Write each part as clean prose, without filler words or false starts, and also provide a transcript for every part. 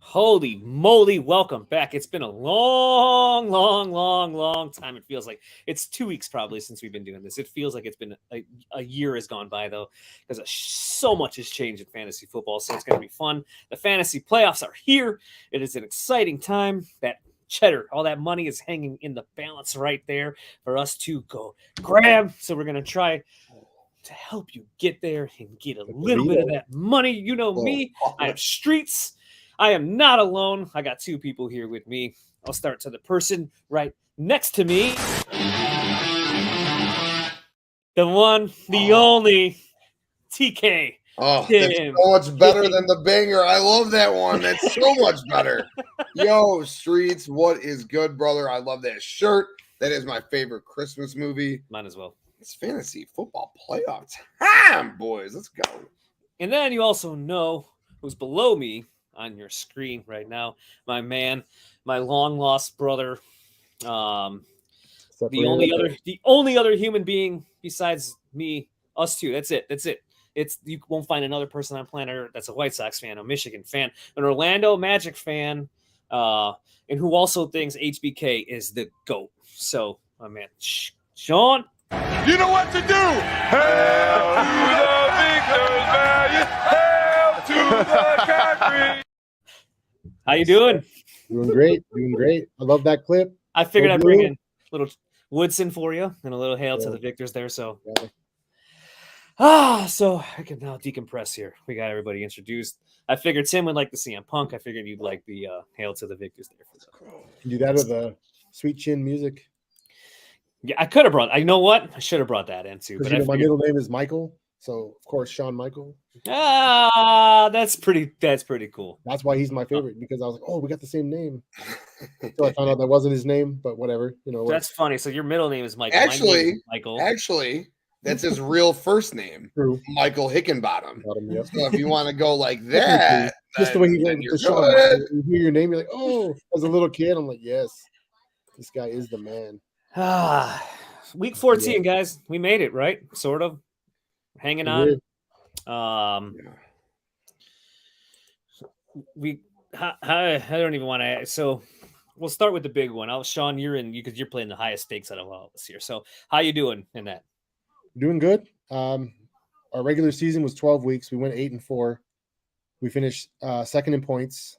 Holy moly, welcome back. It's been a long time. It feels like it's 2 weeks probably since we've been doing this. It feels like it's been a year has gone by though, because so much has changed in fantasy football. So it's going to be fun. The fantasy playoffs are here. It is an exciting time. That cheddar, all that money is hanging in the balance right there for us to go grab. So we're going to try to help you get there and get a little bit of that money. You know me, I have Streetz. I am not alone. I got two people here with me. I'll start to the person right next to me. The one, the only TK. Oh, that's so much better than the banger. I love that one. That's so much better. Yo, Streets, what is good, brother? I love that shirt. That is my favorite Christmas movie. Mine as well. It's fantasy football playoff time, boys. Let's go. And then you also know who's below me on your screen right now, my man, my long lost brother, the only other human being besides me, us two. That's it. It's you won't find another person on planet Earth that's a White Sox fan, a Michigan fan, an Orlando Magic fan, and who also thinks HBK is the GOAT. So, my man, Sean, you know what to do. Hail to the victor's value. Hail to the country. How you doing? Doing great. I love that clip. I figured I'd bring in a little Woodson for you and a little hail to the victors there. So, so I can now decompress here. We got everybody introduced. I figured Tim would like the CM Punk. I figured you'd like the hail to the victors there. Do that with the sweet chin music. Yeah, I could have brought. I know what I should have brought that in too. But my middle name is Michael, so of course Shawn Michael. That's pretty cool. That's why he's my favorite, because I was like, oh, we got the same name. So I found out that wasn't his name, but whatever. That's funny. So your middle name is Michael. Actually, that's his real first name. True. Michael Hickenbottom. Yep. So if you want to go like that, just the way he went with the Shawn. You hear your name, you're like, oh, as a little kid, I'm like, yes, this guy is the man. Week 14, guys. We made it, right? Sort of. Hanging on. I don't even want to. So we'll start with the big one. Sean, because you're playing the highest stakes out of all of us here. So how you doing in that? Doing good. Our regular season was 12 weeks. We went 8-4. We finished second in points.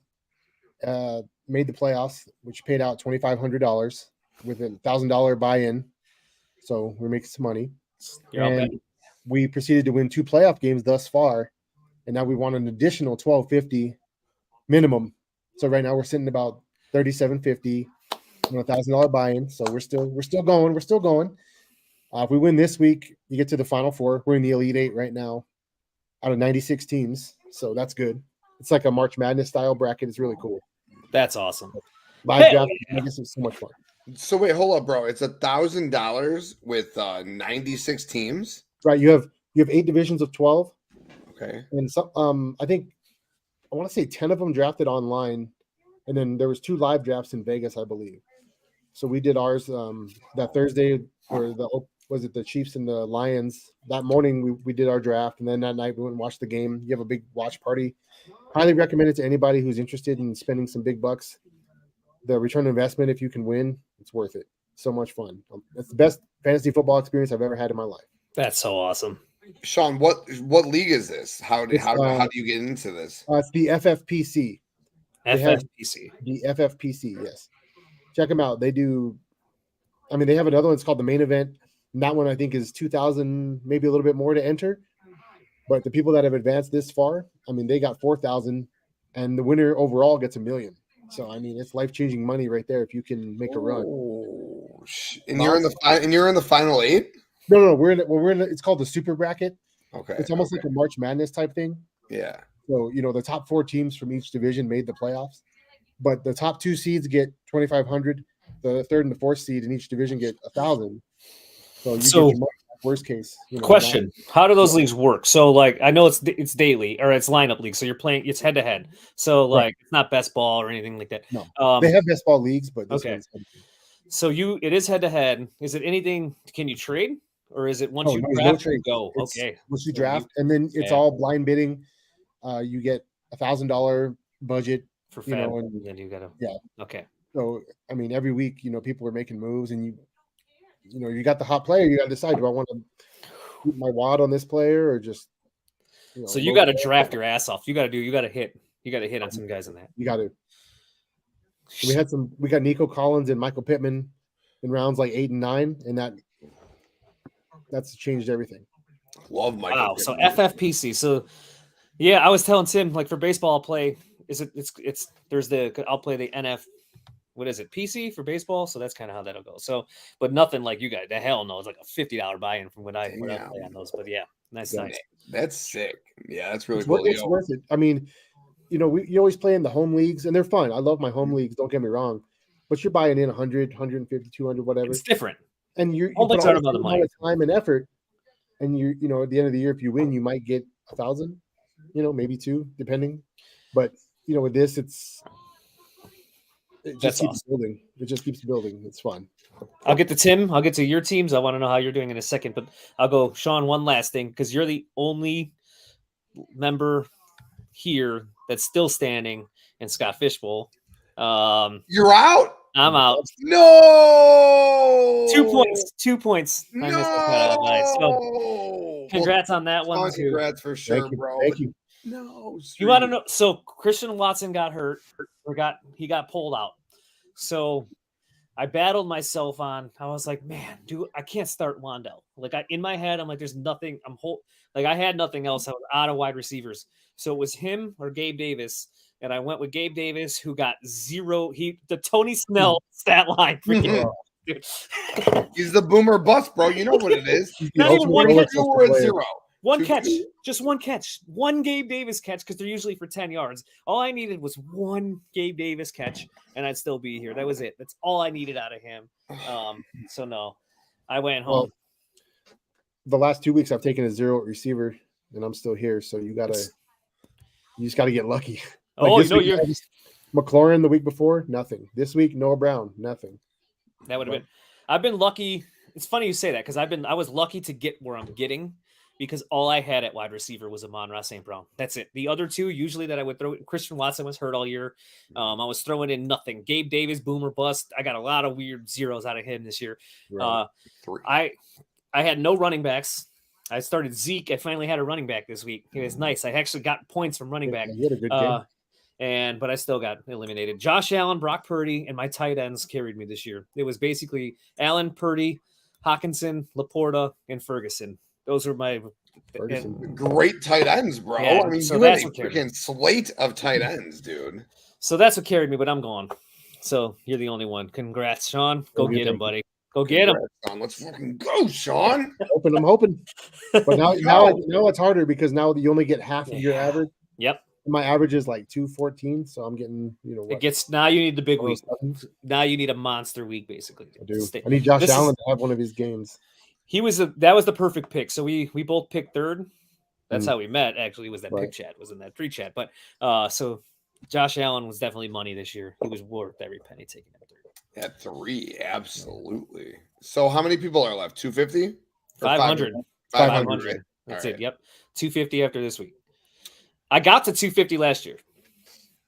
Made the playoffs, which paid out $2,500 with a $1,000 buy-in. So we're making some money. We proceeded to win 2 playoff games thus far, and now we want an additional $1,250 minimum. So right now we're sitting about $3,750 on a $1,000 buy-in. So we're still going. If we win this week, you get to the Final Four. We're in the Elite Eight right now, out of 96 teams. So that's good. It's like a March Madness style bracket. It's really cool. That's awesome. Live draft, I guess it's so much fun. So wait, hold up, bro. It's $1,000 with 96 teams. Right, you have 8 divisions of 12. Okay. And some, I want to say 10 of them drafted online, and then there was 2 live drafts in Vegas, I believe. So we did ours that Thursday, or was it the Chiefs and the Lions? That morning we did our draft, and then that night we went and watched the game. You have a big watch party. Highly recommend it to anybody who's interested in spending some big bucks. The return on investment, if you can win, it's worth it. So much fun. It's the best fantasy football experience I've ever had in my life. That's so awesome. Sean, what league is this? How do you get into this? It's the FFPC. FFPC. The FFPC, yes. Check them out. They have another one. It's called the Main Event. And that one I think is $2,000, maybe a little bit more to enter. But the people that have advanced this far, they got $4,000, and the winner overall gets $1 million. So it's life-changing money right there if you can make a run. And you're in the final 8? No, we're in it's called the super bracket. Okay. It's almost like a March Madness type thing. Yeah. So, the top 4 teams from each division made the playoffs, but the top 2 seeds get $2,500. The 3rd and the 4th seed in each division get $1,000. So get your money, worst case. Question: how do those leagues work? So, I know it's daily or it's lineup league. So you're playing, it's head to head. So It's not best ball or anything like that. No, they have best ball leagues, but this one's so it is head to head. Is it anything? Can you trade? Or is it once you draft, go? Okay. Once you draft, and then it's all blind bidding. You get $1,000 budget for you fab. know, and Then you got to. yeah. Okay. So I mean, every week, people are making moves, and you got the hot player. You got to decide: do I want to keep my wad on this player or just So you got to draft your ass off. You got to hit on some guys in that. You got to. We got Nico Collins and Michael Pittman in rounds like 8 and 9, and that's changed everything. Love Michael. Wow. Pittman. So FFPC. So yeah, I was telling Tim, like, for baseball, I'll play. I'll play the NF. What is it? PC for baseball. So that's kind of how that'll go. So, but nothing like you guys. The hell no, it's like a $50 buy-in from when I play on those. But yeah, nice. That's sick. Yeah, that's really cool. It's worth it. I mean, you always play in the home leagues, and they're fun. I love my home leagues. Don't get me wrong, but you're buying in 100, 150, 200, whatever. It's different. And you put all the time and effort, and at the end of the year, if you win, you might get 1,000, maybe 2, depending. But with this, it just keeps building. It just keeps building. It's fun. I'll get to Tim. I'll get to your teams. I want to know how you're doing in a second, but I'll go, Sean, one last thing, because you're the only member here that's still standing in Scott Fishbowl. You're out? I'm out. No! 2 points. No! I missed the cutoff. Nice. So, congrats on that one, too. Congrats for sure, bro. Thank you. No. You want to know? So Christian Watson got hurt. He got pulled out. So I battled myself on. I was like, man, dude, I can't start Wandell. Like, in my head, I'm like, there's nothing. I had nothing else. I was out of wide receivers. So it was him or Gabe Davis, and I went with Gabe Davis, who got 0. The Tony Snell stat line. For him. Dude. He's the boomer bust, bro. You know what it is. Not even one catch. You were at 0. One catch, just one catch, one Gabe Davis catch, because they're usually for 10 yards. All I needed was one Gabe Davis catch, and I'd still be here. That was it. That's all I needed out of him. So no, I went home. Well, the last 2 weeks I've taken a 0 receiver, and I'm still here. So you just got to get lucky. You're McLaurin the week before, nothing. This week, Noah Brown, nothing. That would have been. I've been lucky. It's funny you say that, because I was lucky to get where I'm getting, because all I had at wide receiver was Amon-Ra St. Brown. That's it. The other two usually that I would throw. Christian Watson was hurt all year. I was throwing in nothing. Gabe Davis, boomer bust. I got a lot of weird zeros out of him this year. Right. I had no running backs. I started Zeke. I finally had a running back this week. It was nice. I actually got points from running back. You had a good game. But I still got eliminated. Josh Allen, Brock Purdy, and my tight ends carried me this year. It was basically Allen, Purdy, Hawkinson, Laporta, and Ferguson. Those are my great tight ends, bro. Yeah, I mean, so you had a what freaking slate of tight ends, dude. So that's what carried me, but I'm gone. So you're the only one. Congrats, Sean. Go get him, buddy. Go get him. Sean. Let's fucking go, Sean. I'm hoping. But now it's harder, because now you only get half of your average. Yep. My average is like 214, so I'm getting, It gets, now you need the big week. Now you need a monster week, basically. I do. I need Josh Allen to have one of his games. That was the perfect pick. So we both picked third. That's how we met. Actually, was that pick chat? Was in that pre chat. But so Josh Allen was definitely money this year. He was worth every penny taking at 3. At 3, absolutely. So how many people are left? 250? 500. 500. Right? That's it. Yep. 250 after this week. I got to 250 last year.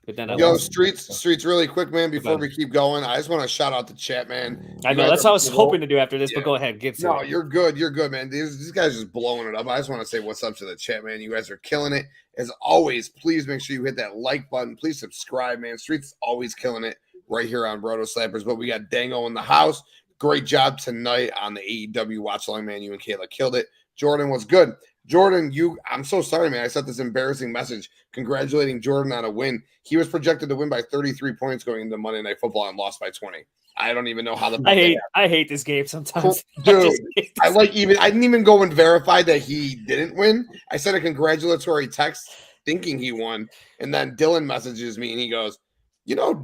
But then Streetz, really quick, man. Before we keep going, I just want to shout out the chat, man. I know that's what I was hoping to do after this, but go ahead, get to it. You're good. You're good, man. These guys are just blowing it up. I just want to say what's up to the chat, man. You guys are killing it. As always, please make sure you hit that like button. Please subscribe, man. Street's always killing it right here on Roto Slappers. But we got Dango in the house. Great job tonight on the AEW watch along, man. You and Kayla killed it. Jordan was good. Jordan, I'm so sorry, man. I sent this embarrassing message congratulating Jordan on a win. He was projected to win by 33 points going into Monday Night Football and lost by 20. I don't even know how I hate this game sometimes. Dude, I didn't even go and verify that he didn't win. I sent a congratulatory text thinking he won. And then Dylan messages me and he goes,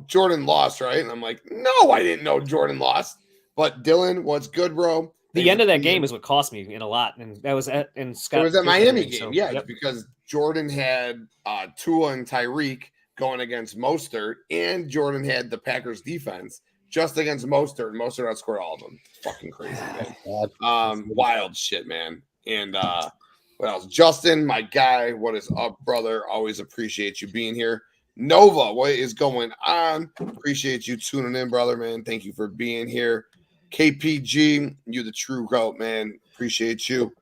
Jordan lost, right? And I'm like, no, I didn't know Jordan lost. But Dylan, what's good, bro? The end of that game is what cost me in a lot, and that was at Scott. It was at Miami game, so, yeah, because Jordan had Tua and Tyreek going against Mostert, and Jordan had the Packers defense just against Mostert, and Mostert outscored all of them. Fucking crazy, man. Wild shit, man. And what else? Justin, my guy, what is up, brother? Always appreciate you being here. Nova, what is going on? Appreciate you tuning in, brother, man. Thank you for being here. KPG, you the true goat, man. Appreciate you.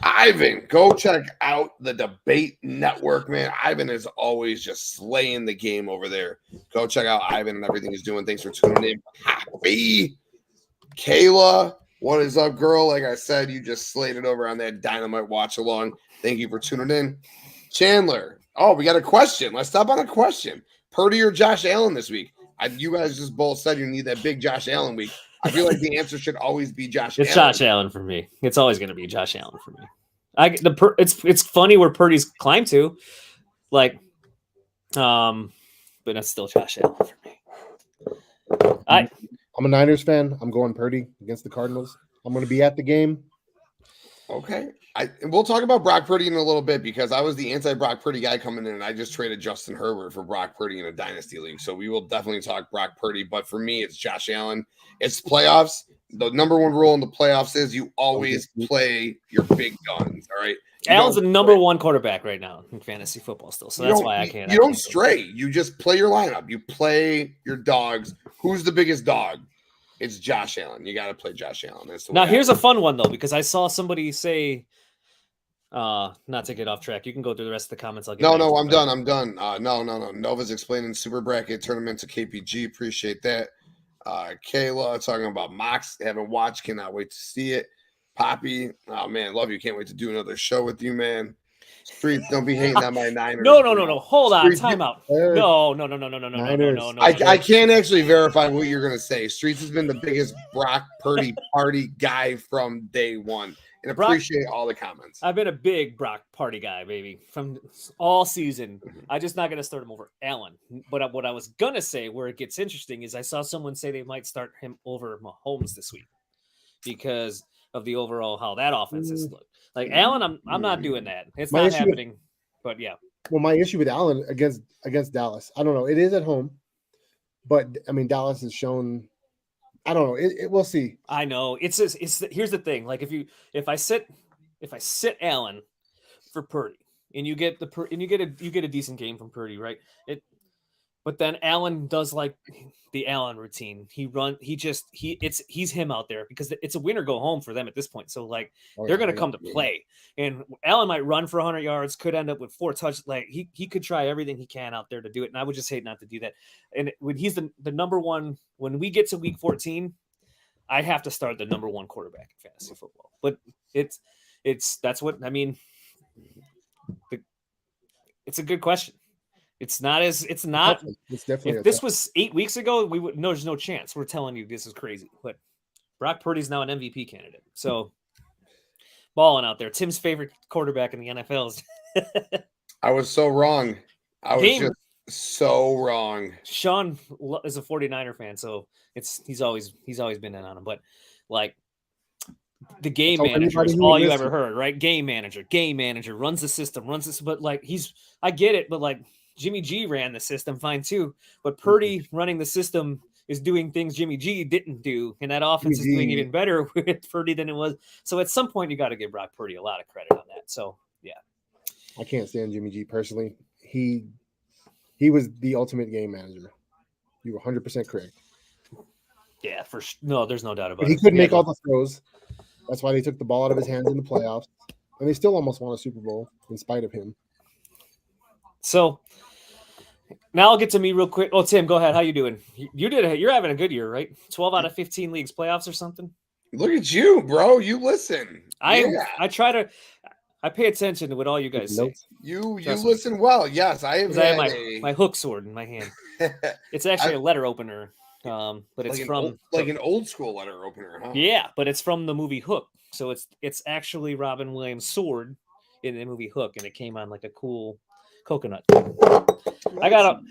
Ivan, go check out the Debate Network, man. Ivan is always just slaying the game over there. Go check out Ivan and everything he's doing. Thanks for tuning in. Happy Kayla, what is up, girl? Like I said, you just slayed it over on that Dynamite watch along. Thank you for tuning in. Chandler, oh, we got a question. Let's stop on a question. Purdy or Josh Allen this week? You guys just both said you need that big Josh Allen week. I feel like the answer should always be Josh Allen. It's Josh Allen for me. It's always going to be Josh Allen for me. It's funny where Purdy's climbed to, like, but it's still Josh Allen for me. I'm a Niners fan. I'm going Purdy against the Cardinals. I'm going to be at the game. Okay. We'll talk about Brock Purdy in a little bit because I was the anti-Brock Purdy guy coming in, and I just traded Justin Herbert for Brock Purdy in a dynasty league. So we will definitely talk Brock Purdy. But for me, it's Josh Allen. It's playoffs. The number one rule in the playoffs is you always play your big guns. All right. Allen's the number one quarterback right now in fantasy football still. So that's why I can't. You don't stray. You just play your lineup. You play your dogs. Who's the biggest dog? It's Josh Allen. You got to play Josh Allen. Now, here's a fun one, though, because I saw somebody say, not to get off track. You can go through the rest of the comments. I'm done. I'm done. No. Nova's explaining Super Bracket tournament to KPG. Appreciate that. Kayla talking about mocks. Haven't watched. Cannot wait to see it. Poppy. Oh, man. Love you. Can't wait to do another show with you, man. Streetz, don't be hating on my Niners. No. Hold on. Streetz, Time out. No. I can't actually verify what you're going to say. Streetz has been the biggest Brock Purdy party guy from day one. And appreciate all the comments. I've been a big Brock Purdy guy, baby, from all season. I'm just not going to start him over Allen. But what I was going to say, where it gets interesting, is I saw someone say they might start him over Mahomes this week because of the overall how that offense has looked. Like Allen, I'm not doing that. It's not happening. But yeah. Well, my issue with Allen against Dallas, I don't know. It is at home, but I mean Dallas has shown. I don't know. We'll see. I know. Here's the thing. Like if I sit Allen for Purdy and you get a decent game from Purdy, right? But then Allen does like the Allen routine. He's him out there because it's a win or go home for them at this point. So like they're going to come to play, and Allen might run for 100 yards, could end up with 4 touchdowns. Like he could try everything he can out there to do it. And I would just hate not to do that. And when he's the number one, when we get to week 14, I have to start the number one quarterback in fantasy football. But that's what I mean. It's a good question. It's definitely if this was 8 weeks ago, there's no chance. We're telling you this is crazy. But Brock Purdy's now an MVP candidate. So balling out there. Tim's favorite quarterback in the NFL is I was so wrong. I was just so wrong. Sean is a 49er fan, so he's always been in on him. But like the game manager is all you ever heard, right? Game manager runs the system, but like I get it, but like Jimmy G ran the system fine too, but Purdy running the system is doing things Jimmy G didn't do, and that offense is doing even better with Purdy than it was. So at some point, you got to give Brock Purdy a lot of credit on that. So yeah, I can't stand Jimmy G personally. He was the ultimate game manager. You were 100% correct. Yeah, there's no doubt about it. He couldn't make all the throws. That's why they took the ball out of his hands in the playoffs, and they still almost won a Super Bowl in spite of him. So now I'll get to me real quick. Oh, Tim, go ahead. How you doing? You're having a good year, right? 12 out of 15 leagues playoffs or something. Look at you, bro. You listen. I pay attention to what all you guys say. You listen well. Yes, I have my hook sword in my hand. It's actually a letter opener. But it's an old school letter opener, huh? Yeah, but it's from the movie Hook. So it's actually Robin Williams' sword in the movie Hook, and it came on like a cool coconut. I got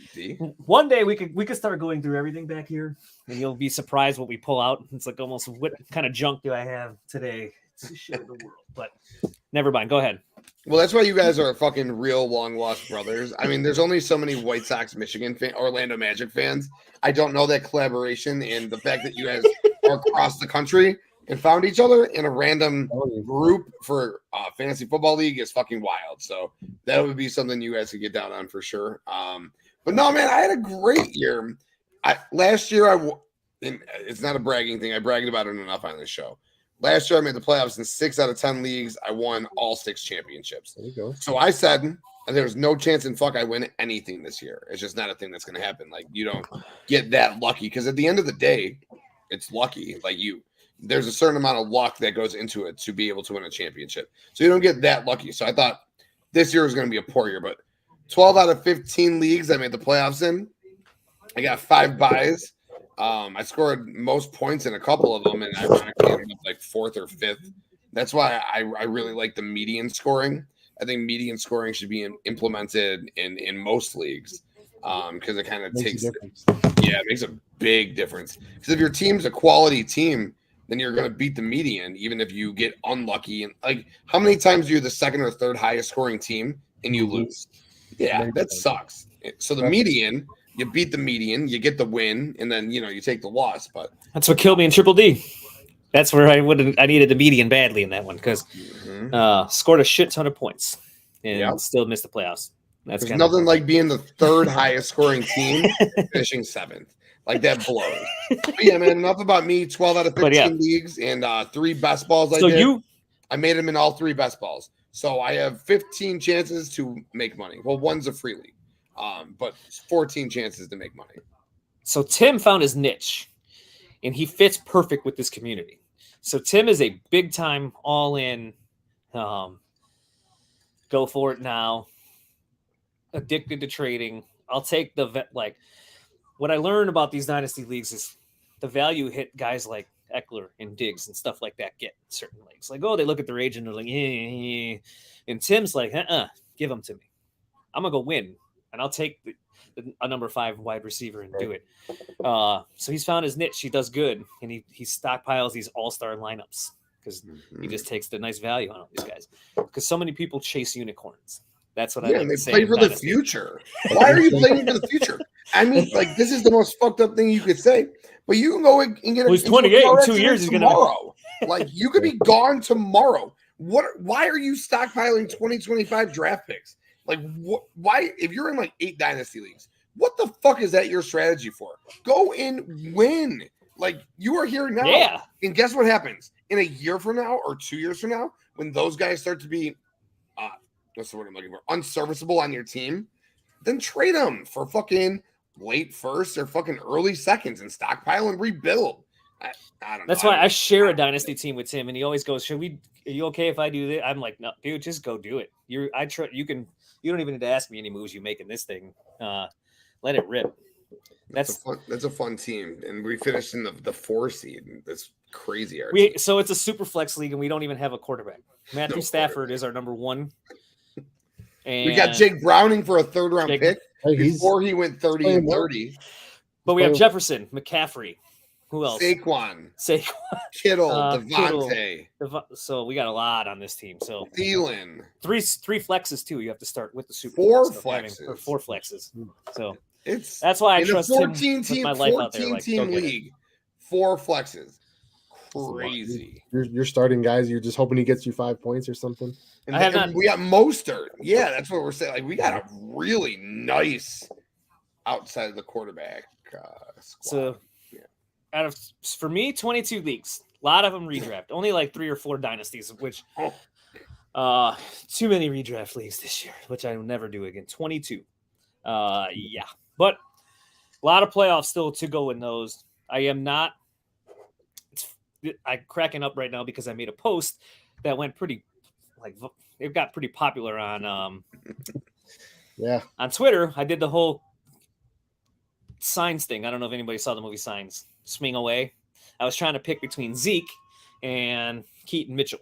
one day we could start going through everything back here, and you'll be surprised what we pull out. It's like almost what kind of junk do I have today to show the world? But never mind. Go ahead. Well, that's why you guys are fucking real long lost brothers. I mean, there's only so many White Sox, Michigan Orlando Magic fans. I don't know that collaboration and the fact that you guys are across the country and found each other in a random group for fantasy football league is fucking wild. So that would be something you guys could get down on for sure. But no, man, I had a great year. Last year, and it's not a bragging thing. I bragged about it enough on this show. Last year, I made the playoffs in 6 out of 10 leagues. I won all 6 championships. There you go. So I said there's no chance in fuck I win anything this year. It's just not a thing that's going to happen. Like, you don't get that lucky because at the end of the day, it's lucky. Like, there's a certain amount of luck that goes into it to be able to win a championship. So you don't get that lucky. So I thought this year was going to be a poor year, but 12 out of 15 leagues I made the playoffs in. I got 5 buys. I scored most points in a couple of them, and ironically ended up like 4th or 5th. That's why I really like the median scoring. I think median scoring should be implemented in most leagues because it kind of takes it makes a big difference. Because if your team's a quality team, then you're going to beat the median, even if you get unlucky. And like, how many times are you the 2nd or 3rd highest scoring team and you lose? Yeah, that sucks. So the median, you beat the median, you get the win, and then you take the loss. But that's what killed me in Triple D. That's where I needed the median badly in that one because scored a shit ton of points and still missed the playoffs. There's nothing like being the 3rd highest scoring team finishing 7th. Like, that blows. But yeah, man, enough about me. 12 out of 15 leagues and 3 best balls I made them in all 3 best balls. So I have 15 chances to make money. Well, one's a free league, but 14 chances to make money. So Tim found his niche, and he fits perfect with this community. So Tim is a big-time, all-in, go for it now, addicted to trading. I'll take what I learned about these dynasty leagues is the value hit guys like Eckler and Diggs and stuff like that get certain leagues. Like, they look at their age and they're like, and Tim's like, give them to me. I'm going to go win, and I'll take a number 5 wide receiver and do it. So he's found his niche. He does good, and he stockpiles these all-star lineups because he just takes the nice value on all these guys. Because so many people chase unicorns. That's what I like and they to say play for the future. Why are you playing for the future? I mean, like, this is the most fucked up thing you could say. But you can go and get he's 28 in 2 years. He's tomorrow. Like, you could be gone tomorrow. Why are you stockpiling 2025 draft picks? Like, why? If you're in like 8 dynasty leagues, what the fuck is that your strategy for? Go and win. Like, you are here now. Yeah. And guess what happens in a year from now or 2 years from now when those guys start to be what's the word I'm looking for? Unserviceable on your team, then trade them for fucking late first or fucking early seconds and stockpile and rebuild. I don't know. That's why I share a dynasty team with Tim, and he always goes, are you okay if I do this? I'm like, no, dude, just go do it. You don't even need to ask me any moves you make in this thing. Let it rip. That's a fun team. And we finished in the 4 seed. That's crazy. So it's a super flex league, and we don't even have a quarterback. Matthew Stafford is our number 1. And we got Jake Browning for a 3rd round pick before he went 30 and 30. But we have Jefferson, McCaffrey. Who else? Saquon. Kittle, Devontae. So we got a lot on this team. So Thielen. 3 flexes too. You have to start with the super. 4 flexes. 4 flexes. So that's why I trust him with my life out there. 14 team league, 4 flexes. Crazy. You're starting guys. You're just hoping he gets you 5 points or something. We got Mostert. Yeah, that's what we're saying. Like, we got a really nice outside of the quarterback squad. So, for me, 22 leagues. A lot of them redraft. Only like 3 or 4 dynasties, which too many redraft leagues this year, which I will never do again. 22. Yeah, but a lot of playoffs still to go in those. I'm cracking up right now because I made a post that went pretty, it got pretty popular on on Twitter. I did the whole Signs thing. I don't know if anybody saw the movie Signs. Swing Away. I was trying to pick between Zeke and Keaton Mitchell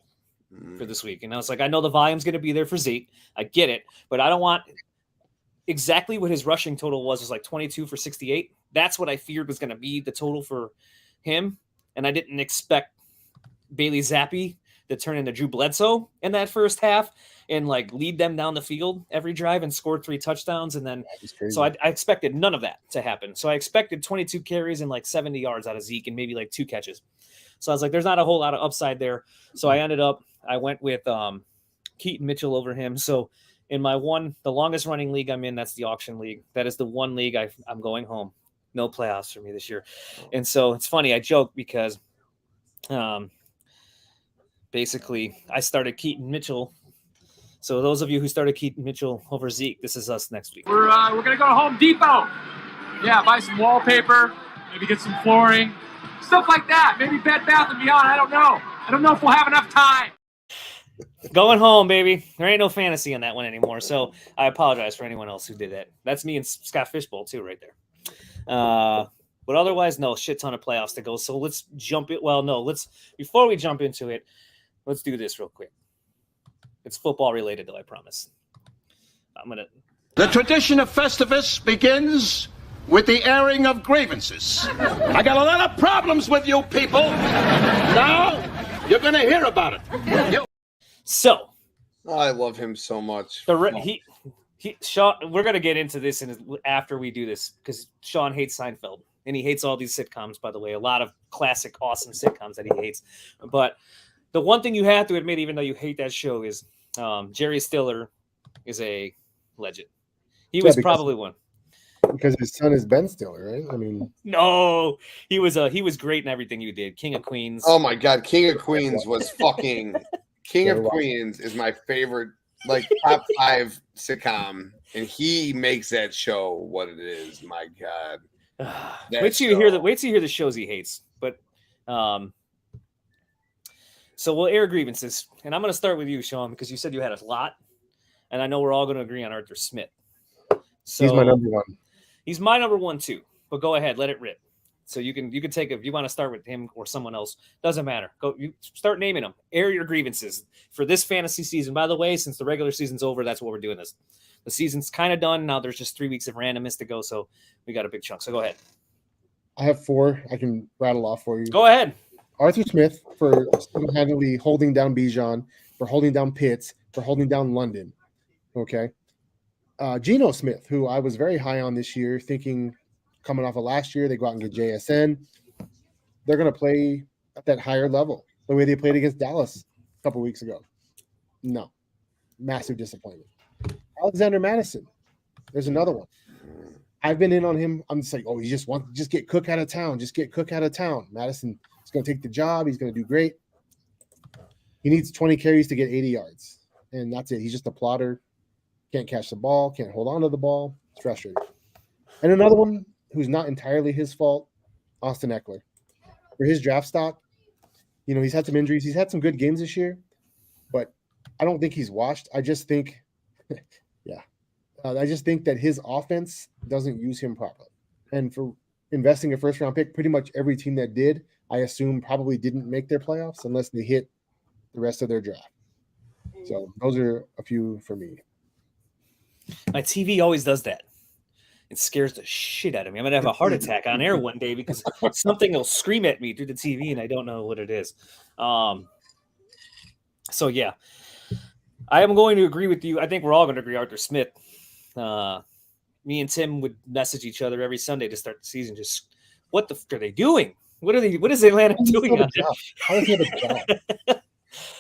for this week, and I was like, I know the volume's going to be there for Zeke. I get it, but I don't want exactly what his rushing total was like 22 for 68. That's what I feared was going to be the total for him. And I didn't expect Bailey Zappi to turn into Drew Bledsoe in that first half and like lead them down the field every drive and score 3 touchdowns. And then, so I expected none of that to happen. So I expected 22 carries and like 70 yards out of Zeke and maybe like 2 catches. So I was like, there's not a whole lot of upside there. So I went with Keaton Mitchell over him. So in the longest running league I'm in, that's the auction league. That is the one league I'm going home. No playoffs for me this year. And so it's funny. I joke because basically I started Keaton Mitchell. So those of you who started Keaton Mitchell over Zeke, this is us next week. We're going to go to Home Depot. Yeah, buy some wallpaper, maybe get some flooring, stuff like that. Maybe Bed Bath & Beyond. I don't know. I don't know if we'll have enough time. Going home, baby. There ain't no fantasy on that one anymore. So I apologize for anyone else who did that. That's me and Scott Fishbowl too, right there. But otherwise, no, shit ton of playoffs to go. So let's jump it. Well, no, before we jump into it, let's do this real quick. It's football related, though, I promise. The tradition of Festivus begins with the airing of grievances. I got a lot of problems with you people. Now you're going to hear about it. So, I love him so much. Sean, we're going to get into this after we do this because Sean hates Seinfeld and he hates all these sitcoms, by the way, a lot of classic, awesome sitcoms that he hates. But the one thing you have to admit, even though you hate that show, is Jerry Stiller is a legend. He was probably one. Because his son is Ben Stiller, right? I mean, no, he was great in everything you did. King of Queens. Oh my God, King of Queens was fucking King of Queens is my favorite, like top 5 sitcom, and he makes that show what it is. My God, wait till you hear the shows he hates. But so we'll air grievances, and I'm going to start with you, Sean, because you said you had a lot, and I know we're all going to agree on Arthur Smith. So he's my number one. He's my number one too. But go ahead, let it rip. So you can take if you want to start with him or someone else, doesn't matter. Go, you start naming them. Air your grievances for this fantasy season. By the way, since the regular season's over, that's what we're doing. The season's kind of done now. There's just 3 weeks of randomness to go, so we got a big chunk. So go ahead. I have 4. I can rattle off for you. Go ahead. Arthur Smith for single-handedly holding down Bijan, for holding down Pitts, for holding down London. Okay. Geno Smith, who I was very high on this year, thinking coming off of last year, they go out and get JSN. They're going to play at that higher level, the way they played against Dallas a couple weeks ago. No. Massive disappointment. Alexander Madison. There's another one. I've been in on him. I'm just like, oh, you just get Cook out of town. Just get Cook out of town. Madison is going to take the job. He's going to do great. He needs 20 carries to get 80 yards. And that's it. He's just a plotter. Can't catch the ball, can't hold on to the ball. It's frustrating. And another one who's not entirely his fault, Austin Eckler. For his draft stock, he's had some injuries. He's had some good games this year, but I don't think he's washed. I just think, I just think that his offense doesn't use him properly. And for investing a first-round pick, pretty much every team that did, I assume probably didn't make their playoffs unless they hit the rest of their draft. So those are a few for me. My TV always does that. It scares the shit out of me. I'm going to have a heart attack on air one day because something will scream at me through the TV and I don't know what it is. So, yeah. I am going to agree with you. I think we're all going to agree Arthur Smith. Me and Tim would message each other every Sunday to start the season. Just, what the fuck are they doing? What is Atlanta doing? How does he have a job?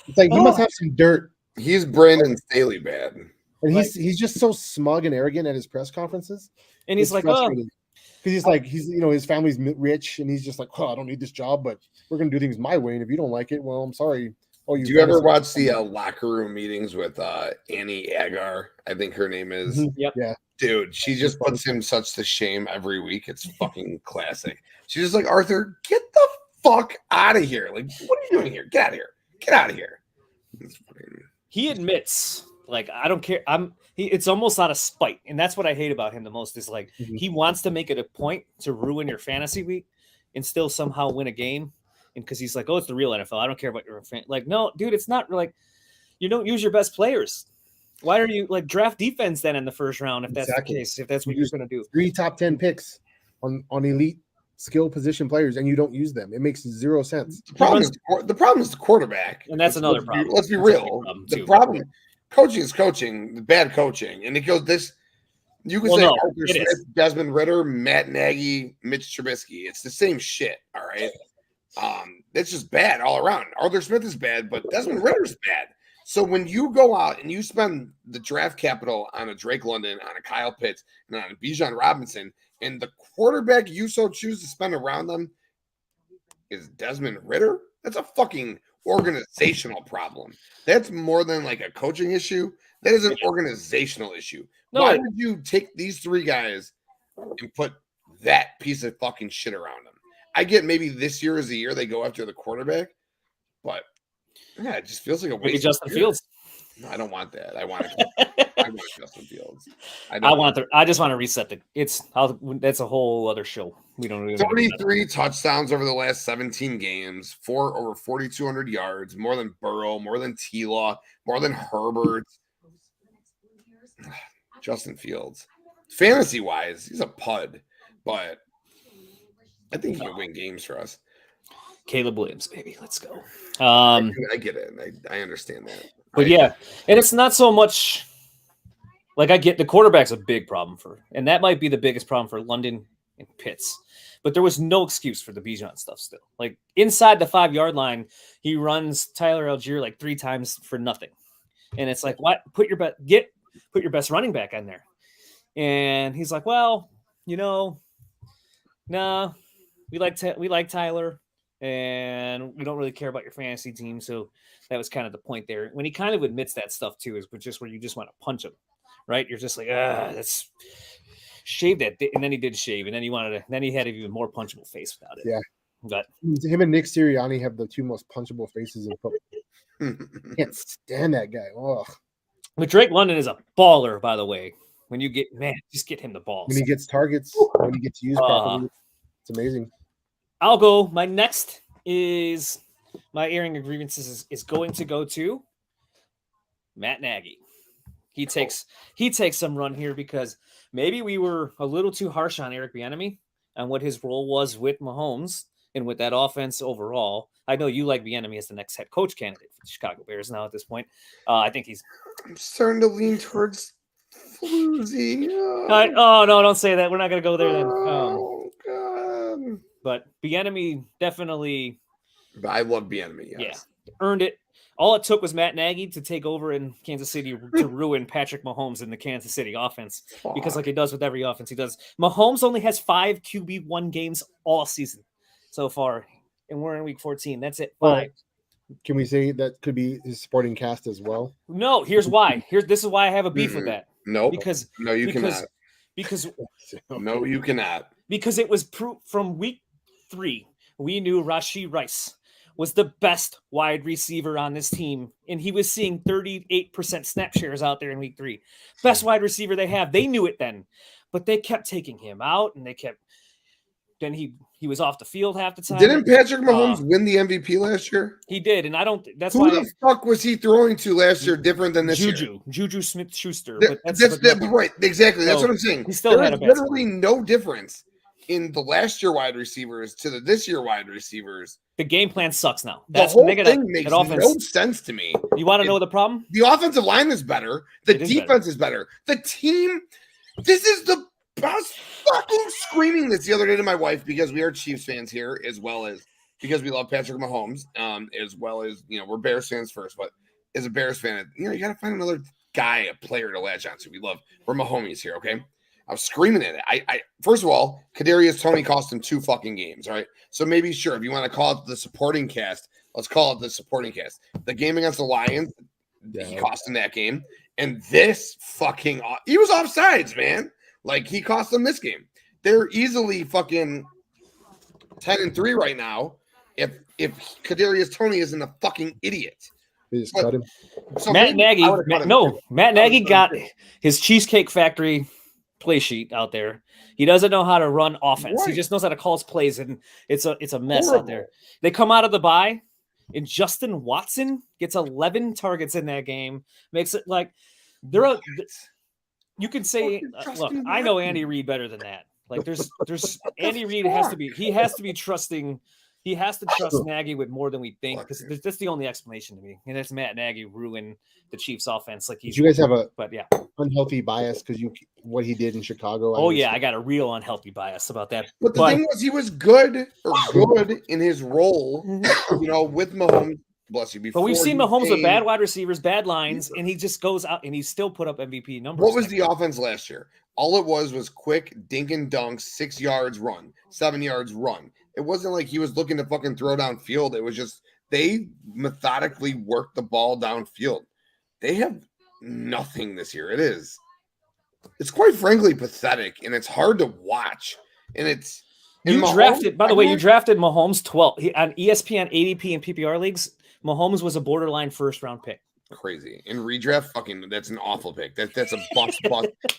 It's like he must have some dirt. He's Brandon Staley bad. And he's just so smug and arrogant at his press conferences. And he's like, oh, because his family's rich, and he's just like, oh, I don't need this job, but we're gonna do things my way. And if you don't like it, well, I'm sorry. Oh, do you ever watch the locker room meetings with Annie Agar? I think her name is. Mm-hmm. Yep. Yeah. Dude, she just puts him such to shame every week. It's fucking classic. She's just like, Arthur, get the fuck out of here. Like, what are you doing here? Get out of here. Get out of here. He admits. Like, I don't care. It's almost out of spite. And that's what I hate about him the most is like, he wants to make it a point to ruin your fantasy week and still somehow win a game. And because he's like, oh, it's the real NFL. I don't care about your fan. Like, no, dude, it's not like you don't use your best players. Why are you like draft defense then in the first round? If that's the case, if that's what you're going to do. 3 top 10 picks on elite skill position players and you don't use them. It makes 0 sense. The problem is the quarterback. And that's another problem. Let's be real. The problem. Coaching is coaching, bad coaching. And it goes this. You can say Arthur Smith, Desmond Ridder, Matt Nagy, Mitch Trubisky. It's the same shit, all right? It's just bad all around. Arthur Smith is bad, but Desmond Ridder's bad. So when you go out and you spend the draft capital on a Drake London, on a Kyle Pitts, and on a Bijan Robinson, and the quarterback you so choose to spend around them is Desmond Ridder, that's a fucking organizational problem. That's more than like a coaching issue. That is an organizational issue. No. Why would you take these 3 guys and put that piece of fucking shit around them? I get maybe this year is the year they go after the quarterback, but yeah, it just feels like a waste. Maybe Justin Fields. No, I don't want that. I want Justin Fields. I just want to reset that's a whole other show. We don't really 33 touchdowns over the last 17 games, over 4,200 yards, more than Burrow, more than T-Law, more than Herbert. Justin Fields. Fantasy wise, he's a pud, but I think he can win games for us. Caleb Williams, baby. Let's go. I get it. I understand that. But yeah, and it's not so much like I get the quarterback's a big problem and that might be the biggest problem for London and Pitts. But there was no excuse for the Bijan stuff still. Like inside the 5-yard line, he runs Tyler Algier like 3 times for nothing. And it's like, what? Put your best running back on there. And he's like, well, nah, we like Tyler. And we don't really care about your fantasy team. So that was kind of the point there. When he kind of admits that stuff too, is just where you just want to punch him, right? You're just like, that's shave that. And then he did shave, and then he had an even more punchable face without it. Yeah. But him and Nick Sirianni have the 2 most punchable faces in football. Can't stand that guy. Oh. But Drake London is a baller, by the way. When you just get him the ball. When he gets targets, when he gets used properly, it's amazing. I'll go. My next is my airing of grievances is going to go to Matt Nagy. He takes some run here because maybe we were a little too harsh on Eric Bieniemy and what his role was with Mahomes and with that offense overall. I know you like Bieniemy as the next head coach candidate for the Chicago Bears now at this point. I think I'm starting to lean towards Floozy. Oh no, don't say that. We're not going to go there then. Oh God. But Bieniemy definitely. I love Bieniemy. Yes. Yeah, earned it. All it took was Matt Nagy to take over in Kansas City to ruin Patrick Mahomes in the Kansas City offense. Because like he does with every offense he does. Mahomes only has 5 QB1 games all season so far. And we're in week 14. That's it. 5. Can we say that could be his supporting cast as well? No, here's why. This is why I have a beef with that. No. You cannot. No, you cannot. Because it was from week 3. We knew Rashee Rice was the best wide receiver on this team, and he was seeing 38% snap shares out there in week 3. Best wide receiver they have. They knew it then, but they kept taking him out, and then he was off the field half the time. Didn't Patrick Mahomes win the MVP last year? He did, and who the fuck was he throwing to last year different than this year? Juju Smith-Schuster. Right, exactly. That's what I'm saying. He still had literally no difference in the last year wide receivers to the this year wide receivers. The game plan sucks now. The whole thing makes no sense to me. You want to know the problem? The offensive line is better. The defense is better. The team, this is the best. Fucking screaming this the other day to my wife because we are Chiefs fans here, as well as because we love Patrick Mahomes, as well as we're Bears fans first. But as a Bears fan, you got to find another guy, a player to latch onto. We're Mahomes here, okay? I was screaming at it. I first of all, Kadarius Toney cost him 2 fucking games, right? So maybe sure, if you want to call it the supporting cast, let's call it the supporting cast. The game against the Lions, he cost him that game, and this fucking he was offsides, man. Like he cost them this game. They're easily fucking 10-3 right now. If Kadarius Toney isn't a fucking idiot. They just cut him. So Matt Nagy got his Cheesecake Factory play sheet out there. He doesn't know how to run offense. Right. He just knows how to call his plays, and it's a mess out there. They come out of the bye, and Justin Watson gets 11 targets in that game. Makes it like you can say, look, I know Andy Reid better than that. Like there's Andy Reid has to be trusting. He has to trust Nagy with more than we think because that's the only explanation to me. And that's Matt Nagy ruined the Chiefs offense. Like you guys have unhealthy bias because what he did in Chicago. Oh yeah, I got a real unhealthy bias about that. But the thing was, he was good in his role, with Mahomes bless you. But we've seen he Mahomes with came- bad wide receivers, bad lines, and he just goes out and he still put up MVP numbers. What was the offense last year? All it was quick dink and dunks, 6 yards run, 7 yards run. It wasn't like he was looking to fucking throw downfield. It was just they methodically worked the ball downfield. They have nothing this year. It's quite frankly pathetic, and it's hard to watch. And it's you drafted. By the way, you drafted Mahomes 12 on ESPN ADP and PPR leagues. Mahomes was a borderline first-round pick. Crazy. In redraft, that's an awful pick. That's a bust.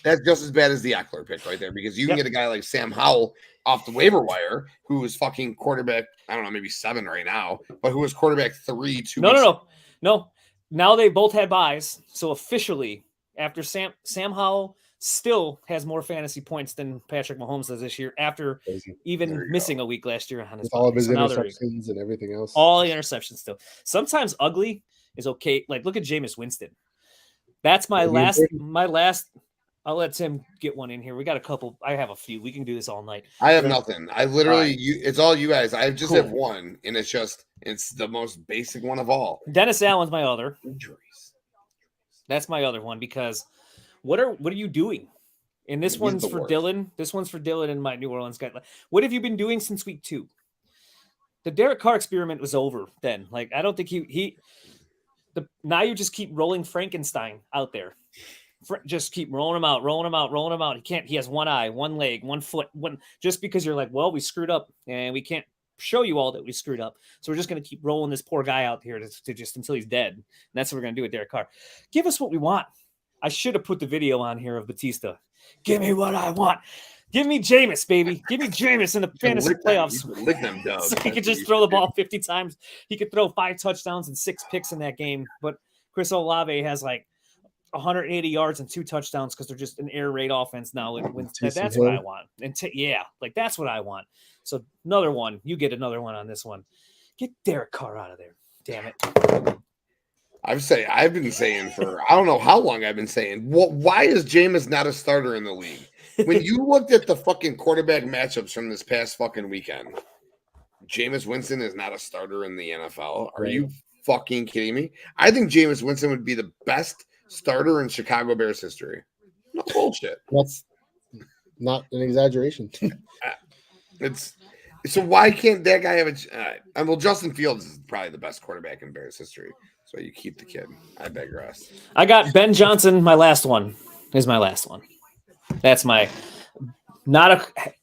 That's just as bad as the Eckler pick right there, because you can get a guy like Sam Howell off the waiver wire who is fucking quarterback, I don't know, maybe 7 right now, but who was quarterback 3 2 No. Now they both had buys, so officially after Sam Howell still has more fantasy points than Patrick Mahomes does this year after even missing a week last year on his all of his interceptions and everything else. All the interceptions still. Sometimes ugly is okay. Like look at Jameis Winston. That's my last. I'll let Tim get one in here. We got a couple. I have a few. We can do this all night. I have nothing. I literally, it's all you guys. I just have one, and it's the most basic one of all. Dennis Allen's my other. Injuries. That's my other one because what are you doing? And this one's for Dylan. This one's for Dylan and my New Orleans guy. What have you been doing since week 2? The Derek Carr experiment was over then. Like I don't think now you just keep rolling Frankenstein out there. Just keep rolling him out. He has one eye, one leg, one foot, just because you're like, well, we screwed up and we can't show you all that we screwed up. So we're just going to keep rolling this poor guy out here to just until he's dead. And that's what we're going to do with Derek Carr. Give us what we want. I should have put the video on here of Batista. Give me what I want. Give me Jameis, baby. Give me Jameis in the fantasy playoffs. Lick them, Doug. So he could just throw the ball 50 times. He could throw 5 touchdowns and 6 picks in that game. But Chris Olave has like 180 yards and 2 touchdowns because they're just an air raid offense now. That's what I want. And that's what I want. So another one. You get another one on this one. Get Derek Carr out of there. Damn it. I've been saying for I don't know how long I've been saying. Why is Jameis not a starter in the league? When you looked at the fucking quarterback matchups from this past fucking weekend, Jameis Winston is not a starter in the NFL. Are you fucking kidding me? I think Jameis Winston would be the best starter in Chicago Bears history. No bullshit. That's not an exaggeration. So why can't that guy have well, Justin Fields is probably the best quarterback in Bears history. So you keep the kid. I digress. I got Ben Johnson. My last one is my last one. That's I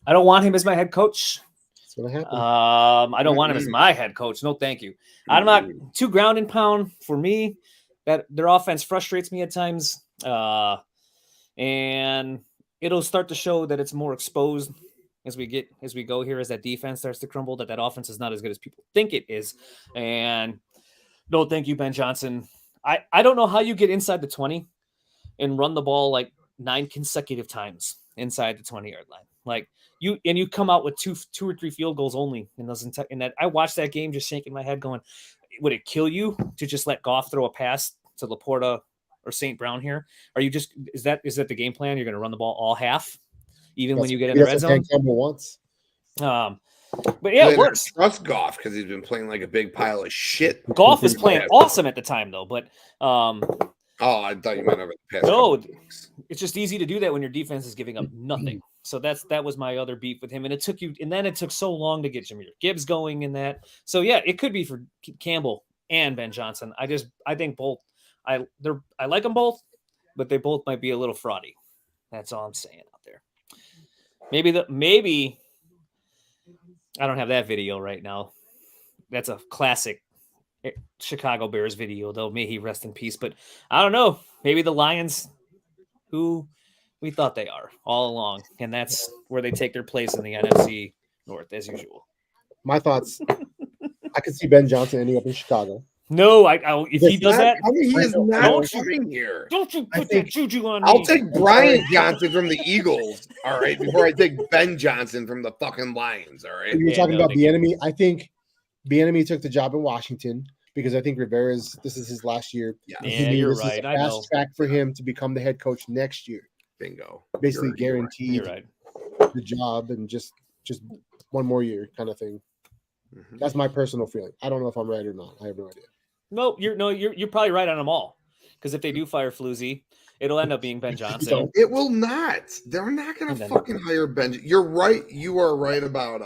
don't want him as my head coach. That's what happened. I don't want him as my head coach. No, thank you. I'm not too ground and pound for me. That their offense frustrates me at times. And it'll start to show that it's more exposed as we go here, as that defense starts to crumble, that offense is not as good as people think it is. And no, thank you, Ben Johnson. I don't know how you get inside the 20 and run the ball like 9 consecutive times inside the 20-yard line. Like you come out with two or three field goals only in those. In that I watched that game just shaking my head going, would it kill you to just let Goff throw a pass to Laporta or St. Brown here? Are you just is that the game plan? You're going to run the ball all half, even when you get in the red zone. Once. But yeah, it works. Trust Goff because he's been playing like a big pile of shit. Goff was playing awesome at the time though, but I thought you meant over the past. No, it's just easy to do that when your defense is giving up nothing. So that was my other beef with him, and it took so long to get Jahmyr Gibbs going in that. So yeah, it could be for Campbell and Ben Johnson. I think both. I like them both, but they both might be a little fraudy. That's all I'm saying out there. Maybe I don't have that video right now. That's a classic Chicago Bears video, though. May he rest in peace. But I don't know. Maybe the Lions, who we thought they are all along, and that's where they take their place in the NFC North as usual. My thoughts. I could see Ben Johnson ending up in Chicago. No, if he does that, he is not coming here. Don't you put that juju on me. I'll take Brian Johnson from the Eagles, all right, before I take Ben Johnson from the fucking Lions, all right? You're talking about the enemy. I think the enemy took the job in Washington because I think this is his last year. Yeah, you're right. I know. Fast track for him to become the head coach next year. Bingo. Basically guaranteed you're right. the job and just one more year kind of thing. Mm-hmm. That's my personal feeling. I don't know if I'm right or not. I have no idea. You're probably right on them all. Because if they do fire Floozy, it'll end up being Ben Johnson. It will not. They're not going to fucking hire Ben. You're right. You are right about